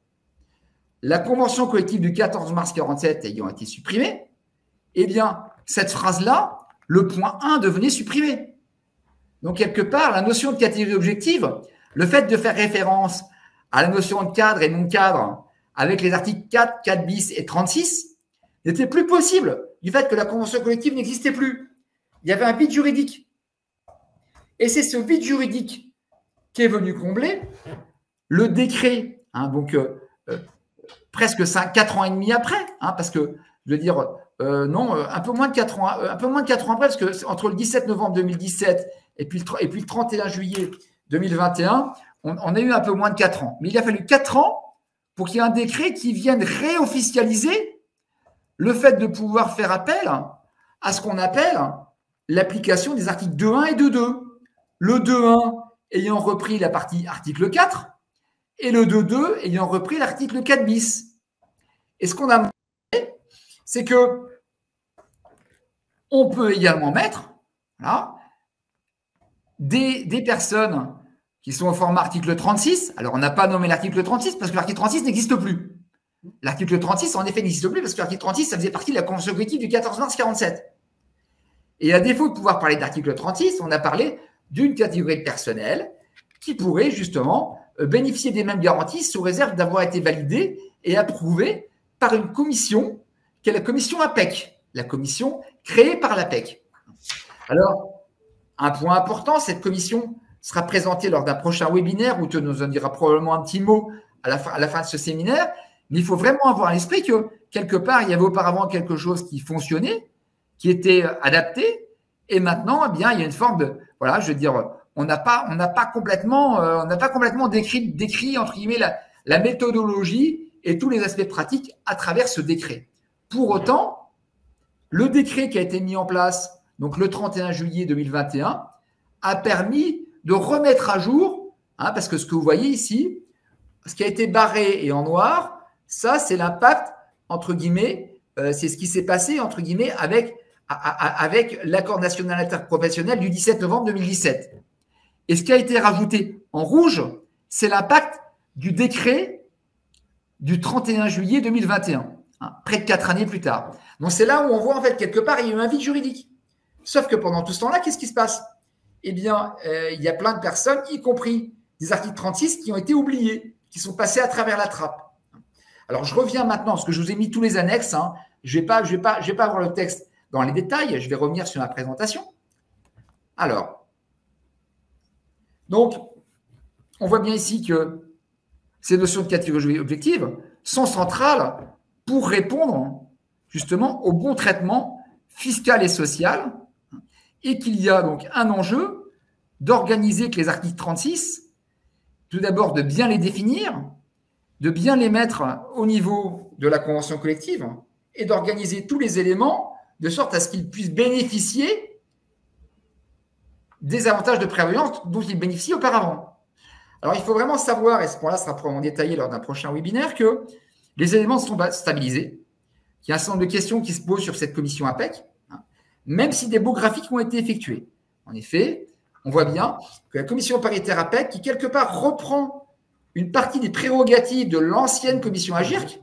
Speaker 2: La convention collective du 14 mars 1947 ayant été supprimée, eh bien, cette phrase-là, le point 1 devenait supprimé. Donc, quelque part, la notion de catégorie objective, le fait de faire référence à la notion de cadre et non-cadre avec les articles 4, 4 bis et 36, n'était plus possible du fait que la convention collective n'existait plus. Il y avait un vide juridique. Et c'est ce vide juridique qui est venu combler le décret, donc presque 4 ans et demi après, parce que, je veux dire, non, un peu moins de 4 ans après, parce que entre le 17 novembre 2017 et puis le 31 juillet 2021, on a eu un peu moins de 4 ans. Mais il a fallu 4 ans pour qu'il y ait un décret qui vienne réofficialiser le fait de pouvoir faire appel à ce qu'on appelle l'application des articles 2.1 et 2.2. Le 2.1 ayant repris la partie article 4 et le 2.2 ayant repris l'article 4 bis. Et ce qu'on a montré, c'est que on peut également mettre voilà, des personnes qui sont au format article 36. Alors, on n'a pas nommé l'article 36 parce que l'article 36 n'existe plus. L'article 36, en effet, n'existe plus parce que l'article 36, ça faisait partie de la convention collective du 14 mars 47. Et à défaut de pouvoir parler d'article 36, on a parlé d'une catégorie de personnel qui pourrait justement bénéficier des mêmes garanties sous réserve d'avoir été validée et approuvée par une commission qui est la commission APEC, la commission créée par l'APEC. Alors, un point important, cette commission sera présentée lors d'un prochain webinaire où tu nous en diras probablement un petit mot à la fin de ce séminaire, mais il faut vraiment avoir à l'esprit que quelque part, il y avait auparavant quelque chose qui fonctionnait, qui était adapté, et maintenant, eh bien, il y a une forme de, voilà, je veux dire, on n'a pas complètement décrit entre guillemets la méthodologie et tous les aspects pratiques à travers ce décret. Pour autant, le décret qui a été mis en place, donc le 31 juillet 2021, a permis de remettre à jour, parce que ce que vous voyez ici, ce qui a été barré et en noir, ça, c'est l'impact, entre guillemets, c'est ce qui s'est passé, entre guillemets, avec l'accord national interprofessionnel du 17 novembre 2017. Et ce qui a été rajouté en rouge, c'est l'impact du décret du 31 juillet 2021, près de 4 années plus tard. Donc, c'est là où on voit, en fait, quelque part, il y a eu un vide juridique. Sauf que pendant tout ce temps-là, qu'est-ce qui se passe? Eh bien, il y a plein de personnes, y compris des articles 36, qui ont été oubliés, qui sont passés à travers la trappe. Alors, je reviens maintenant, parce que je vous ai mis tous les annexes. Je vais pas avoir le texte dans les détails. Je vais revenir sur ma présentation. Alors, donc, on voit bien ici que ces notions de catégorie objective sont centrales pour répondre justement au bon traitement fiscal et social, et qu'il y a donc un enjeu d'organiser que les articles 36, tout d'abord de bien les définir, de bien les mettre au niveau de la convention collective et d'organiser tous les éléments de sorte à ce qu'ils puissent bénéficier des avantages de prévoyance dont ils bénéficient auparavant. Alors, il faut vraiment savoir, et ce point-là sera probablement détaillé lors d'un prochain webinaire, que les éléments sont stabilisés, qu'il y a un certain nombre de questions qui se posent sur cette commission APEC, même si des beaux graphiques ont été effectués. En effet, on voit bien que la commission paritaire APEC, qui quelque part reprend une partie des prérogatives de l'ancienne commission AGIRC,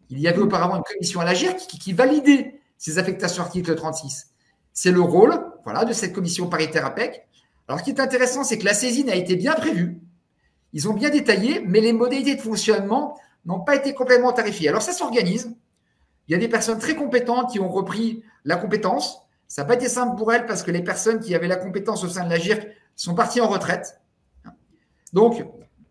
Speaker 2: il y avait auparavant une commission à l'AGIRC qui validait ces affectations article 36. C'est le rôle de cette commission paritaire APEC. Alors, ce qui est intéressant, c'est que la saisine a été bien prévue. Ils ont bien détaillé, mais les modalités de fonctionnement n'ont pas été complètement tarifiées. Alors, ça s'organise. Il y a des personnes très compétentes qui ont repris la compétence. Ça n'a pas été simple pour elles parce que les personnes qui avaient la compétence au sein de l'AGIRC sont parties en retraite. Donc,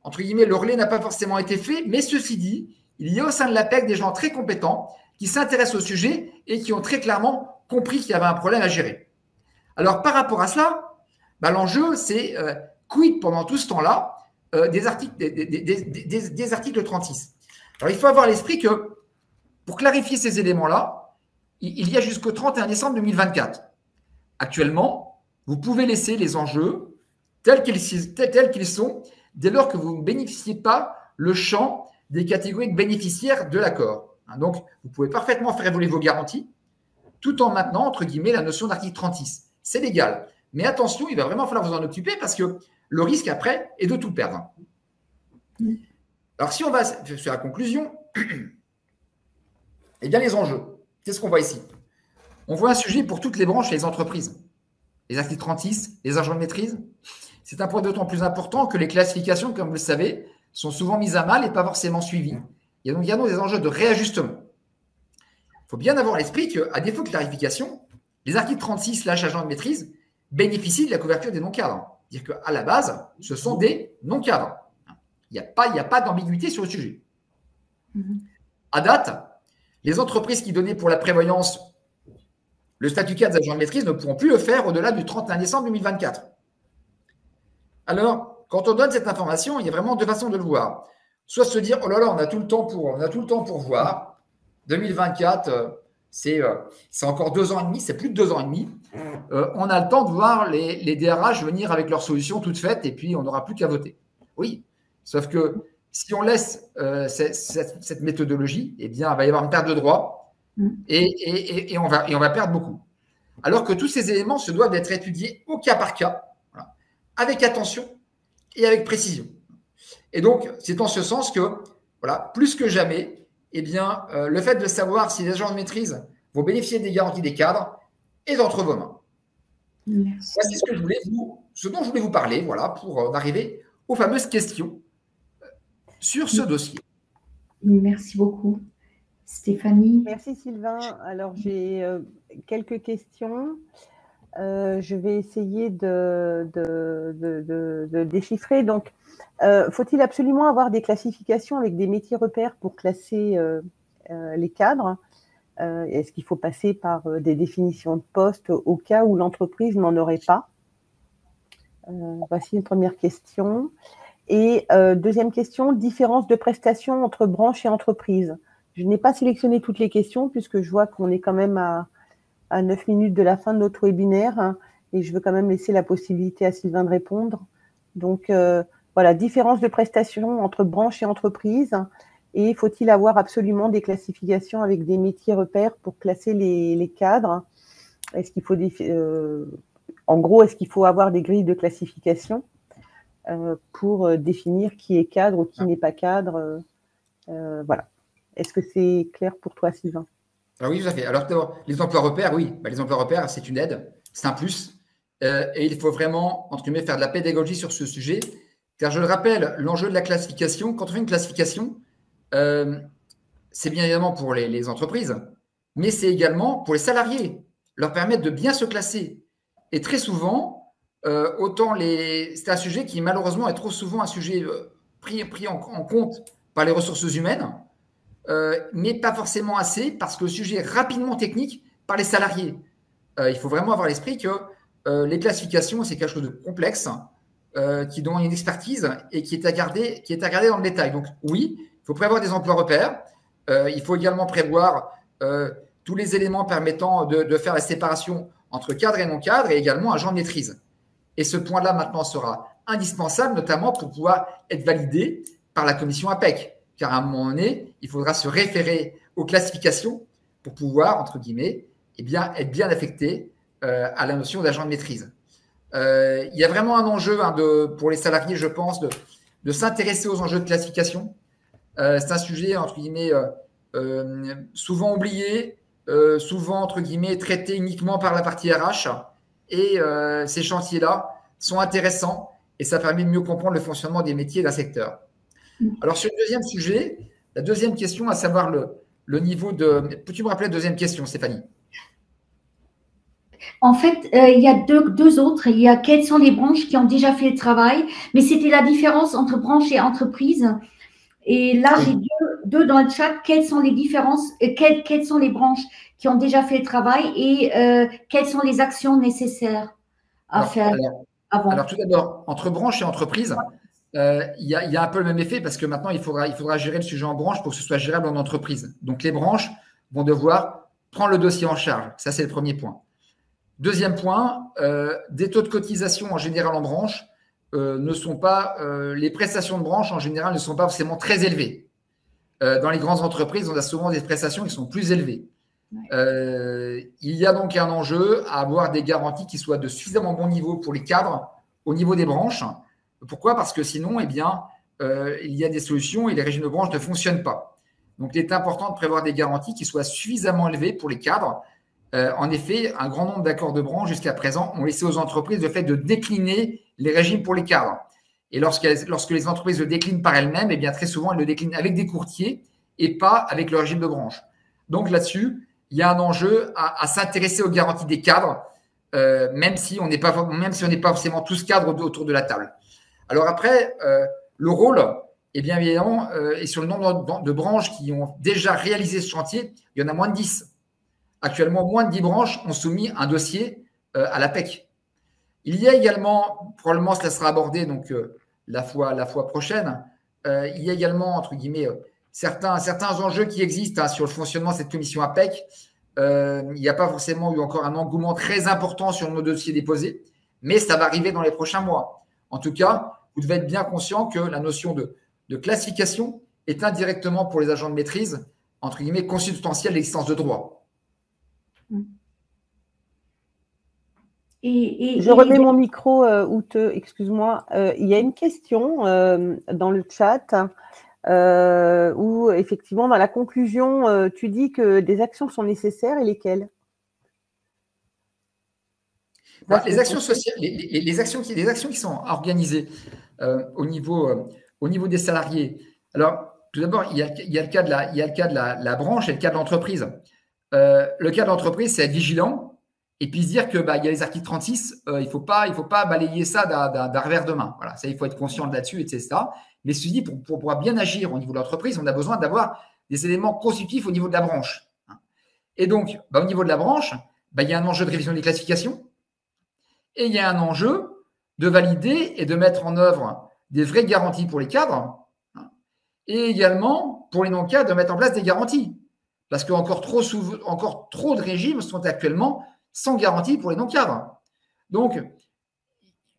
Speaker 2: entre guillemets, le relais n'a pas forcément été fait, mais ceci dit, il y a au sein de l'APEC des gens très compétents qui s'intéressent au sujet et qui ont très clairement compris qu'il y avait un problème à gérer. Alors, par rapport à cela, l'enjeu, c'est quid pendant tout ce temps-là des articles 36. Alors, il faut avoir à l'esprit que pour clarifier ces éléments-là, il y a jusqu'au 31 décembre 2024. Actuellement, vous pouvez laisser les enjeux tels qu'ils sont dès lors que vous ne bénéficiez pas le champ des catégories de bénéficiaires de l'accord. Donc, vous pouvez parfaitement faire évoluer vos garanties tout en maintenant, entre guillemets, la notion d'article 36. C'est légal. Mais attention, il va vraiment falloir vous en occuper parce que le risque après est de tout perdre. Alors, si on va sur la conclusion, eh bien, les enjeux. Qu'est-ce qu'on voit ici? On voit un sujet pour toutes les branches et les entreprises. Les articles 36, les agents de maîtrise. C'est un point d'autant plus important que les classifications, comme vous le savez, sont souvent mises à mal et pas forcément suivies. Il y a donc également des enjeux de réajustement. Il faut bien avoir à l'esprit qu'à défaut de clarification, les articles 36, agents de maîtrise, bénéficient de la couverture des non-cadres. C'est-à-dire qu'à la base, ce sont des non-cadres. Il n'y a pas d'ambiguïté sur le sujet. À date, les entreprises qui donnaient pour la prévoyance le statut 4 des agents de maîtrise ne pourront plus le faire au-delà du 31 décembre 2024. Alors, quand on donne cette information, il y a vraiment deux façons de le voir. Soit se dire, oh là là, on a tout le temps pour voir. 2024, c'est encore 2 ans et demi, c'est plus de 2 ans et demi. On a le temps de voir les DRH venir avec leurs solutions toutes faites et puis on n'aura plus qu'à voter. Oui, sauf que si on laisse cette méthodologie, eh bien, il va y avoir une perte de droit et on va perdre beaucoup. Alors que tous ces éléments se doivent d'être étudiés au cas par cas, voilà, avec attention et avec précision. Et donc, c'est en ce sens que, voilà, plus que jamais, eh bien, le fait de savoir si les agents de maîtrise vont bénéficier des garanties des cadres est entre vos mains.
Speaker 1: Merci.
Speaker 2: Voici ce dont je voulais vous parler, voilà, pour arriver aux fameuses questions sur ce dossier.
Speaker 1: Merci beaucoup. Stéphanie.
Speaker 3: Merci Sylvain. Alors j'ai quelques questions. Je vais essayer de déchiffrer. Donc, faut-il absolument avoir des classifications avec des métiers repères pour classer les cadres? Est-ce qu'il faut passer par des définitions de poste au cas où l'entreprise n'en aurait pas? Voici une première question. Et deuxième question, différence de prestations entre branches et entreprises. Je n'ai pas sélectionné toutes les questions puisque je vois qu'on est quand même à 9 minutes de la fin de notre webinaire, hein, et je veux quand même laisser la possibilité à Sylvain de répondre. Donc, voilà, différence de prestations entre branches et entreprises. Et faut-il avoir absolument des classifications avec des métiers repères pour classer les cadres? Est-ce qu'il faut en gros, est-ce qu'il faut avoir des grilles de classification pour définir qui est cadre ou qui n'est pas cadre? Voilà. Est-ce que c'est clair pour toi, Sylvain?
Speaker 2: Alors oui, tout à fait. Alors, les emplois repères, oui. Les emplois repères, c'est une aide, c'est un plus. Et il faut vraiment, entre guillemets, faire de la pédagogie sur ce sujet. Car je le rappelle, l'enjeu de la classification, quand on fait une classification, c'est bien évidemment pour les entreprises, mais c'est également pour les salariés, leur permettre de bien se classer. Et très souvent, c'est un sujet qui malheureusement est trop souvent un sujet pris en compte par les ressources humaines, mais pas forcément assez parce que le sujet est rapidement technique par les salariés. Il faut vraiment avoir à l'esprit que les classifications, c'est quelque chose de complexe, qui demande une expertise et qui est à garder dans le détail. Donc oui, il faut prévoir des emplois repères. Il faut également prévoir tous les éléments permettant de faire la séparation entre cadre et non-cadre et également agent de maîtrise. Et ce point-là, maintenant, sera indispensable, notamment pour pouvoir être validé par la commission APEC. Car à un moment donné, il faudra se référer aux classifications pour pouvoir, entre guillemets, eh bien, être bien affecté à la notion d'agent de maîtrise. Il y a vraiment un enjeu pour les salariés, je pense, de s'intéresser aux enjeux de classification. C'est un sujet, entre guillemets, souvent oublié, souvent, entre guillemets, traité uniquement par la partie RH. Et ces chantiers-là sont intéressants et ça permet de mieux comprendre le fonctionnement des métiers d'un secteur. Alors, sur le deuxième sujet, la deuxième question, à savoir le niveau de… Peux-tu me rappeler la deuxième question, Stéphanie?
Speaker 1: En fait, il y a deux autres. Il y a quelles sont les branches qui ont déjà fait le travail, mais c'était la différence entre branche et entreprise. Et là, j'ai deux dans le chat. Quelles sont les différences, quelles sont les branches qui ont déjà fait le travail et quelles sont les actions nécessaires à faire avant?
Speaker 2: Alors, tout d'abord, entre branche et entreprise, il y a un peu le même effet parce que maintenant, il faudra gérer le sujet en branche pour que ce soit gérable en entreprise. Donc, les branches vont devoir prendre le dossier en charge. Ça, c'est le premier point. Deuxième point, des taux de cotisation en général en branche ne sont pas, les prestations de branche en général ne sont pas forcément très élevées. Dans les grandes entreprises, on a souvent des prestations qui sont plus élevées. Il y a donc un enjeu à avoir des garanties qui soient de suffisamment bon niveau pour les cadres au niveau des branches. Pourquoi? Parce que sinon, eh bien, il y a des solutions et les régimes de branche ne fonctionnent pas. Donc, il est important de prévoir des garanties qui soient suffisamment élevées pour les cadres. En effet, un grand nombre d'accords de branche jusqu'à présent ont laissé aux entreprises le fait de décliner les régimes pour les cadres. Et lorsque les entreprises le déclinent par elles-mêmes, eh bien, très souvent, elles le déclinent avec des courtiers et pas avec le régime de branche. Donc là-dessus, il y a un enjeu à s'intéresser aux garanties des cadres, même si on n'est pas forcément tous cadres autour de la table. Alors après, le rôle, eh bien évidemment, et sur le nombre de branches qui ont déjà réalisé ce chantier, il y en a moins de 10. Actuellement, moins de 10 branches ont soumis un dossier à l'APEC. Il y a également, probablement cela sera abordé donc, la fois prochaine, il y a également, entre guillemets, certains enjeux qui existent sur le fonctionnement de cette commission APEC. Il n'y a pas forcément eu encore un engouement très important sur nos dossiers déposés, mais ça va arriver dans les prochains mois. En tout cas, vous devez être bien conscient que la notion de classification est indirectement pour les agents de maîtrise, entre guillemets, consubstantielle de l'existence de droit.
Speaker 3: Je remets mon micro, Ute, excuse-moi. Il y a une question dans le chat où, effectivement, dans la conclusion, tu dis que des actions sont nécessaires et lesquelles?
Speaker 2: Les actions sociales, les actions qui sont organisées au niveau des salariés. Alors, tout d'abord, il y a le cas de la branche et le cas de l'entreprise. Le cas de l'entreprise, c'est être vigilant et puis se dire que il y a les articles 36, il faut pas balayer ça d'un revers de main. Voilà, ça, il faut être conscient de là-dessus, etc. Mais ceci dit, pour pouvoir bien agir au niveau de l'entreprise, on a besoin d'avoir des éléments constitutifs au niveau de la branche. Et donc, au niveau de la branche, il y a un enjeu de révision des classifications et il y a un enjeu de valider et de mettre en œuvre des vraies garanties pour les cadres et également pour les non-cadres de mettre en place des garanties. Parce qu'encore trop de régimes sont actuellement sans garantie pour les non-cadres. Donc,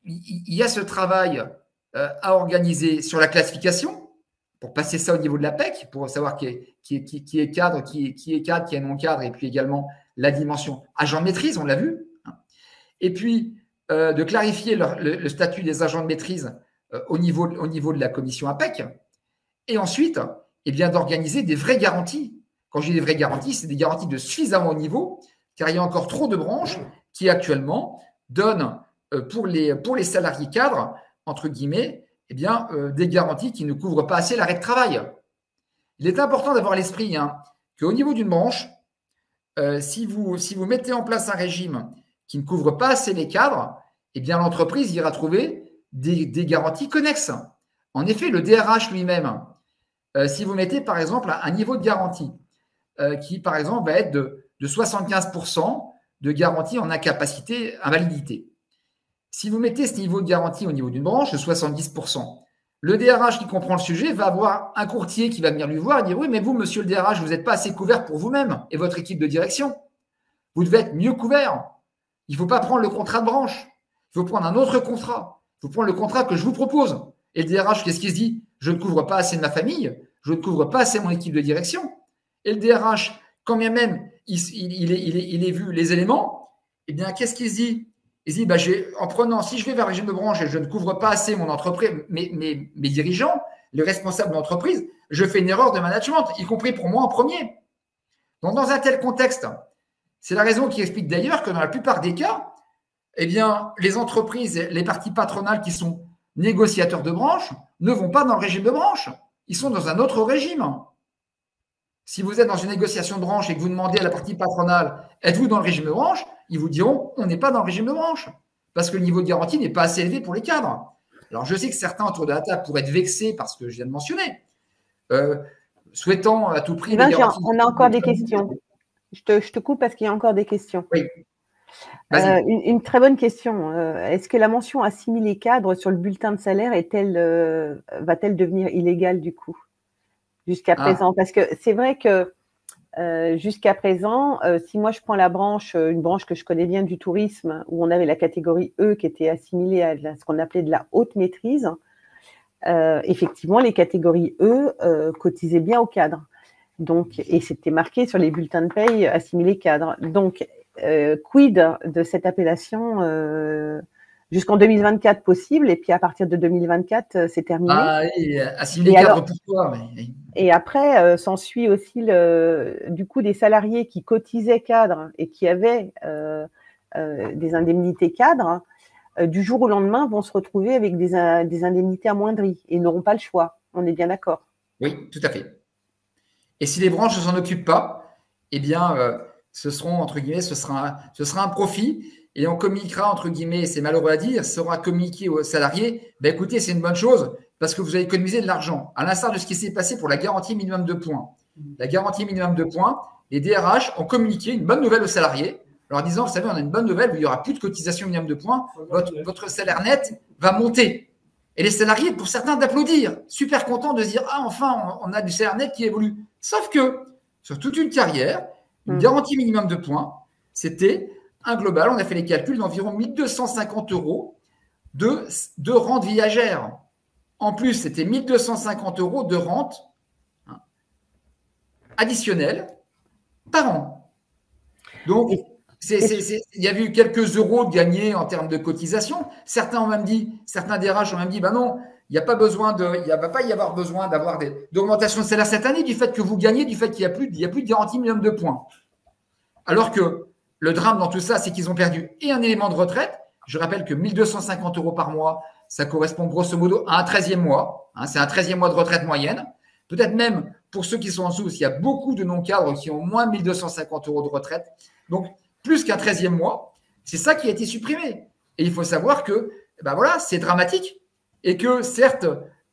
Speaker 2: il y a ce travail à organiser sur la classification pour passer ça au niveau de la PEC, pour savoir qui est cadre, qui est non-cadre, et puis également la dimension agent de maîtrise, on l'a vu. Et puis, de clarifier le statut des agents de maîtrise au niveau de la commission APEC. Et ensuite, d'organiser des vraies garanties. Quand je dis des vraies garanties, c'est des garanties de suffisamment haut niveau, car il y a encore trop de branches qui actuellement donnent pour les salariés cadres, entre guillemets, des garanties qui ne couvrent pas assez l'arrêt de travail. Il est important d'avoir à l'esprit qu'au niveau d'une branche, si vous mettez en place un régime qui ne couvre pas assez les cadres, l'entreprise ira trouver des garanties connexes. En effet, le DRH lui-même, si vous mettez par exemple un niveau de garantie qui, par exemple, va être de 75% de garantie en incapacité, invalidité. Si vous mettez ce niveau de garantie au niveau d'une branche de 70%, le DRH qui comprend le sujet va avoir un courtier qui va venir lui voir et dire « Oui, mais vous, monsieur le DRH, vous n'êtes pas assez couvert pour vous-même et votre équipe de direction. Vous devez être mieux couvert. Il ne faut pas prendre le contrat de branche. Il faut prendre un autre contrat. Il faut prendre le contrat que je vous propose. » Et le DRH, qu'est-ce qu'il se dit? Je ne couvre pas assez de ma famille, je ne couvre pas assez mon équipe de direction. Et le DRH, quand bien même il ait vu les éléments, qu'est-ce qu'il se dit? Il se dit, si je vais vers le régime de branche et je ne couvre pas assez mon entreprise, mes dirigeants, les responsables d'entreprise, je fais une erreur de management, y compris pour moi en premier. Donc, dans un tel contexte, c'est la raison qui explique d'ailleurs que dans la plupart des cas, les entreprises, les parties patronales qui sont négociateurs de branche ne vont pas dans le régime de branche. Ils sont dans un autre régime. Si vous êtes dans une négociation de branche et que vous demandez à la partie patronale, êtes-vous dans le régime de branche? Ils vous diront, on n'est pas dans le régime de branche parce que le niveau de garantie n'est pas assez élevé pour les cadres. Alors, je sais que certains autour de la table pourraient être vexés par ce que je viens de mentionner, souhaitant à tout prix…
Speaker 3: On a encore des questions. Je te coupe parce qu'il y a encore des questions.
Speaker 2: Oui.
Speaker 3: Une très bonne question. Est-ce que la mention assimilée cadre sur le bulletin de salaire va-t-elle devenir illégale du coup jusqu'à présent? Parce que c'est vrai que jusqu'à présent, si moi je prends une branche que je connais bien du tourisme, où on avait la catégorie E qui était assimilée à ce qu'on appelait de la haute maîtrise, effectivement les catégories E cotisaient bien au cadre. Donc, et c'était marqué sur les bulletins de paye assimilés cadres. Donc, quid de cette appellation jusqu'en 2024 possible, et puis à partir de 2024, c'est terminé.
Speaker 2: Assimilé cadre, pourquoi?
Speaker 3: Et après, s'ensuit aussi du coup des salariés qui cotisaient cadre et qui avaient des indemnités cadres, du jour au lendemain vont se retrouver avec des indemnités amoindries et n'auront pas le choix. On est bien d'accord?
Speaker 2: Oui, tout à fait. Et si les branches ne s'en occupent pas, ce seront, entre guillemets, ce sera un profit et on communiquera, entre guillemets, c'est malheureux à dire, sera communiqué aux salariés, écoutez, c'est une bonne chose parce que vous avez économisé de l'argent, à l'instar de ce qui s'est passé pour la garantie minimum de points. La garantie minimum de points, les DRH ont communiqué une bonne nouvelle aux salariés, leur disant, vous savez, on a une bonne nouvelle, il n'y aura plus de cotisation minimum de points, votre salaire net va monter. Et les salariés, pour certains, d'applaudir, super contents de se dire, enfin, on a du salaire net qui évolue. Sauf que, sur toute une carrière, Une garantie minimum de points, c'était un global, on a fait les calculs, d'environ 1 250 € de rente viagère. En plus, c'était 1 250 € de rente additionnelle par an. Donc, il y a eu quelques euros de gagnés en termes de cotisation. Certains DRH ont même dit, ben non, il n'y a pas besoin il va pas y avoir besoin d'avoir d'augmentation de salaire cette année du fait que vous gagnez, du fait qu'il n'y a plus de garantie minimum de points. Alors que le drame dans tout ça, c'est qu'ils ont perdu et un élément de retraite. Je rappelle que 1 250 € par mois, ça correspond grosso modo à un 13e mois. C'est un 13e mois de retraite moyenne. Peut-être même pour ceux qui sont en dessous, parce qu'il y a beaucoup de non-cadres qui ont moins de 1 250 € de retraite. Donc, plus qu'un 13e mois, c'est ça qui a été supprimé. Et il faut savoir que c'est dramatique et que certes,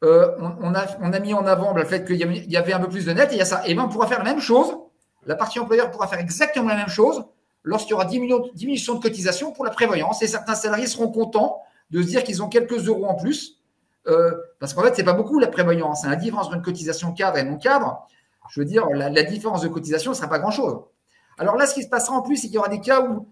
Speaker 2: on a mis en avant le fait qu'il y avait un peu plus de net et il y a ça. Et bien, on pourra faire la même chose. La partie employeur pourra faire exactement la même chose lorsqu'il y aura diminution de cotisation pour la prévoyance. Et certains salariés seront contents de se dire qu'ils ont quelques euros en plus. Parce qu'en fait, ce n'est pas beaucoup la prévoyance. La différence entre une cotisation cadre et non cadre, je veux dire, la différence de cotisation ne sera pas grand-chose. Alors là, ce qui se passera en plus, c'est qu'il y aura des cas où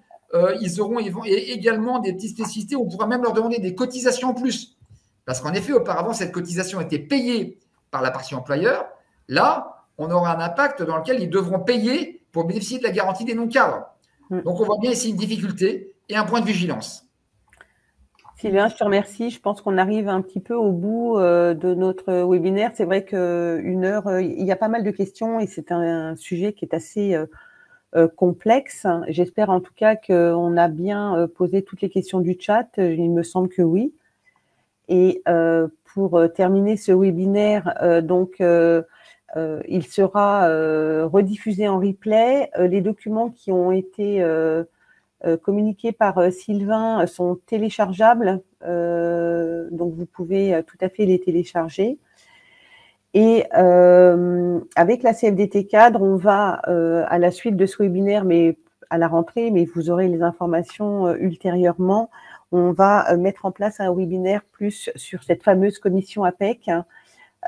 Speaker 2: ils auront également des petites spécificités où on pourra même leur demander des cotisations en plus. Parce qu'en effet, auparavant, cette cotisation était payée par la partie employeur. Là, on aura un impact dans lequel ils devront payer pour bénéficier de la garantie des non-cadres. Donc, on voit bien ici une difficulté et un point de vigilance.
Speaker 3: Sylvain, je te remercie. Je pense qu'on arrive un petit peu au bout de notre webinaire. C'est vrai qu'une heure, il y a pas mal de questions et c'est un sujet qui est assez complexe. J'espère en tout cas qu'on a bien posé toutes les questions du chat. Il me semble que oui. Et pour terminer ce webinaire, il sera rediffusé en replay. Les documents qui ont été communiqués par Sylvain sont téléchargeables, donc vous pouvez tout à fait les télécharger. Et avec la CFDT Cadre, on va à la suite de ce webinaire, mais à la rentrée, mais vous aurez les informations ultérieurement, on va mettre en place un webinaire plus sur cette fameuse commission APEC,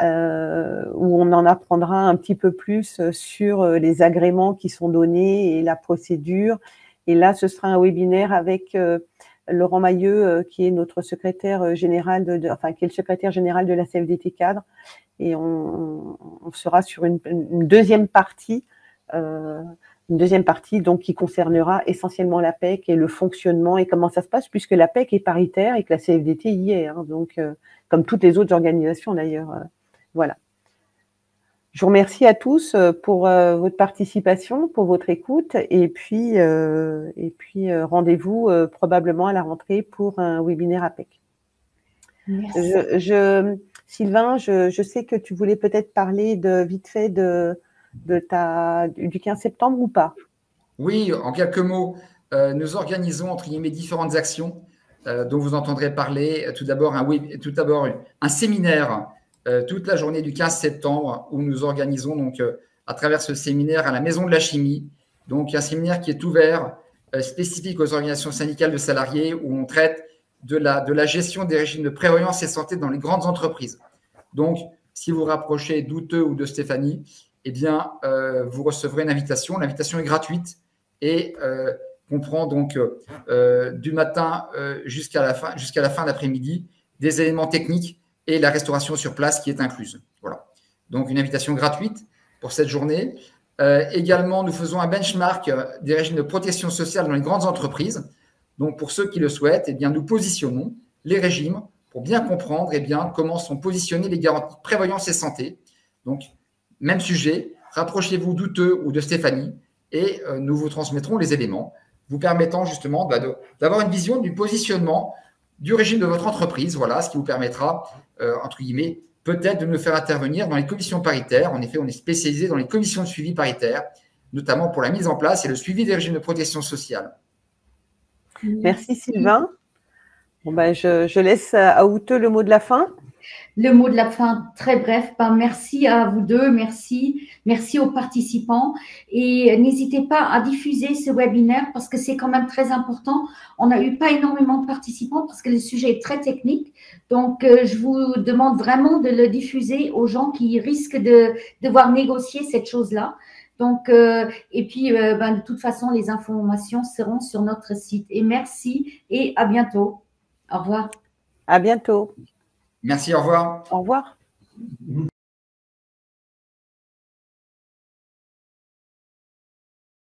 Speaker 3: où on en apprendra un petit peu plus sur les agréments qui sont donnés et la procédure. Et là, ce sera un webinaire avec Laurent Mailleux, qui est notre secrétaire général, qui est le secrétaire général de la CFDT Cadre. Et on sera sur une deuxième partie, donc qui concernera essentiellement l'APEC et le fonctionnement et comment ça se passe, puisque l'APEC est paritaire et que la CFDT y est, donc comme toutes les autres organisations d'ailleurs. Voilà. Je vous remercie à tous pour votre participation, pour votre écoute, et puis rendez-vous probablement à la rentrée pour un webinaire APEC.
Speaker 1: Merci.
Speaker 3: Sylvain, je sais que tu voulais peut-être parler vite fait du 15 septembre ou pas?
Speaker 2: Oui, en quelques mots, nous organisons entre guillemets différentes actions dont vous entendrez parler. Tout d'abord, un séminaire toute la journée du 15 septembre où nous organisons donc à travers ce séminaire à la Maison de la Chimie. Donc, un séminaire qui est ouvert, spécifique aux organisations syndicales de salariés où on traite de la gestion des régimes de prévoyance et santé dans les grandes entreprises. Donc, si vous rapprochez d'Outeux ou de Stéphanie, eh bien, vous recevrez une invitation. L'invitation est gratuite et comprend donc du matin jusqu'à la fin d'après-midi des éléments techniques et la restauration sur place qui est incluse. Voilà. Donc, une invitation gratuite pour cette journée. Également, nous faisons un benchmark des régimes de protection sociale dans les grandes entreprises. Donc, pour ceux qui le souhaitent, eh bien, nous positionnons les régimes pour bien comprendre comment sont positionnés les garanties de prévoyance et santé. Donc, même sujet, rapprochez-vous d'Outeux ou de Stéphanie et nous vous transmettrons les éléments vous permettant justement d'avoir une vision du positionnement du régime de votre entreprise. Voilà, ce qui vous permettra, entre guillemets, peut-être de nous faire intervenir dans les commissions paritaires. En effet, on est spécialisé dans les commissions de suivi paritaires, notamment pour la mise en place et le suivi des régimes de protection sociale.
Speaker 3: Merci Sylvain. Bon, je laisse à Outeux le mot de la fin.
Speaker 1: Le mot de la fin, très bref. Merci à vous deux, merci aux participants. Et n'hésitez pas à diffuser ce webinaire parce que c'est quand même très important. On n'a eu pas énormément de participants parce que le sujet est très technique. Donc, je vous demande vraiment de le diffuser aux gens qui risquent de devoir négocier cette chose-là. Donc, et puis, de toute façon, les informations seront sur notre site. Et merci et à bientôt. Au revoir.
Speaker 3: À bientôt.
Speaker 2: Merci, au revoir.
Speaker 3: Au revoir.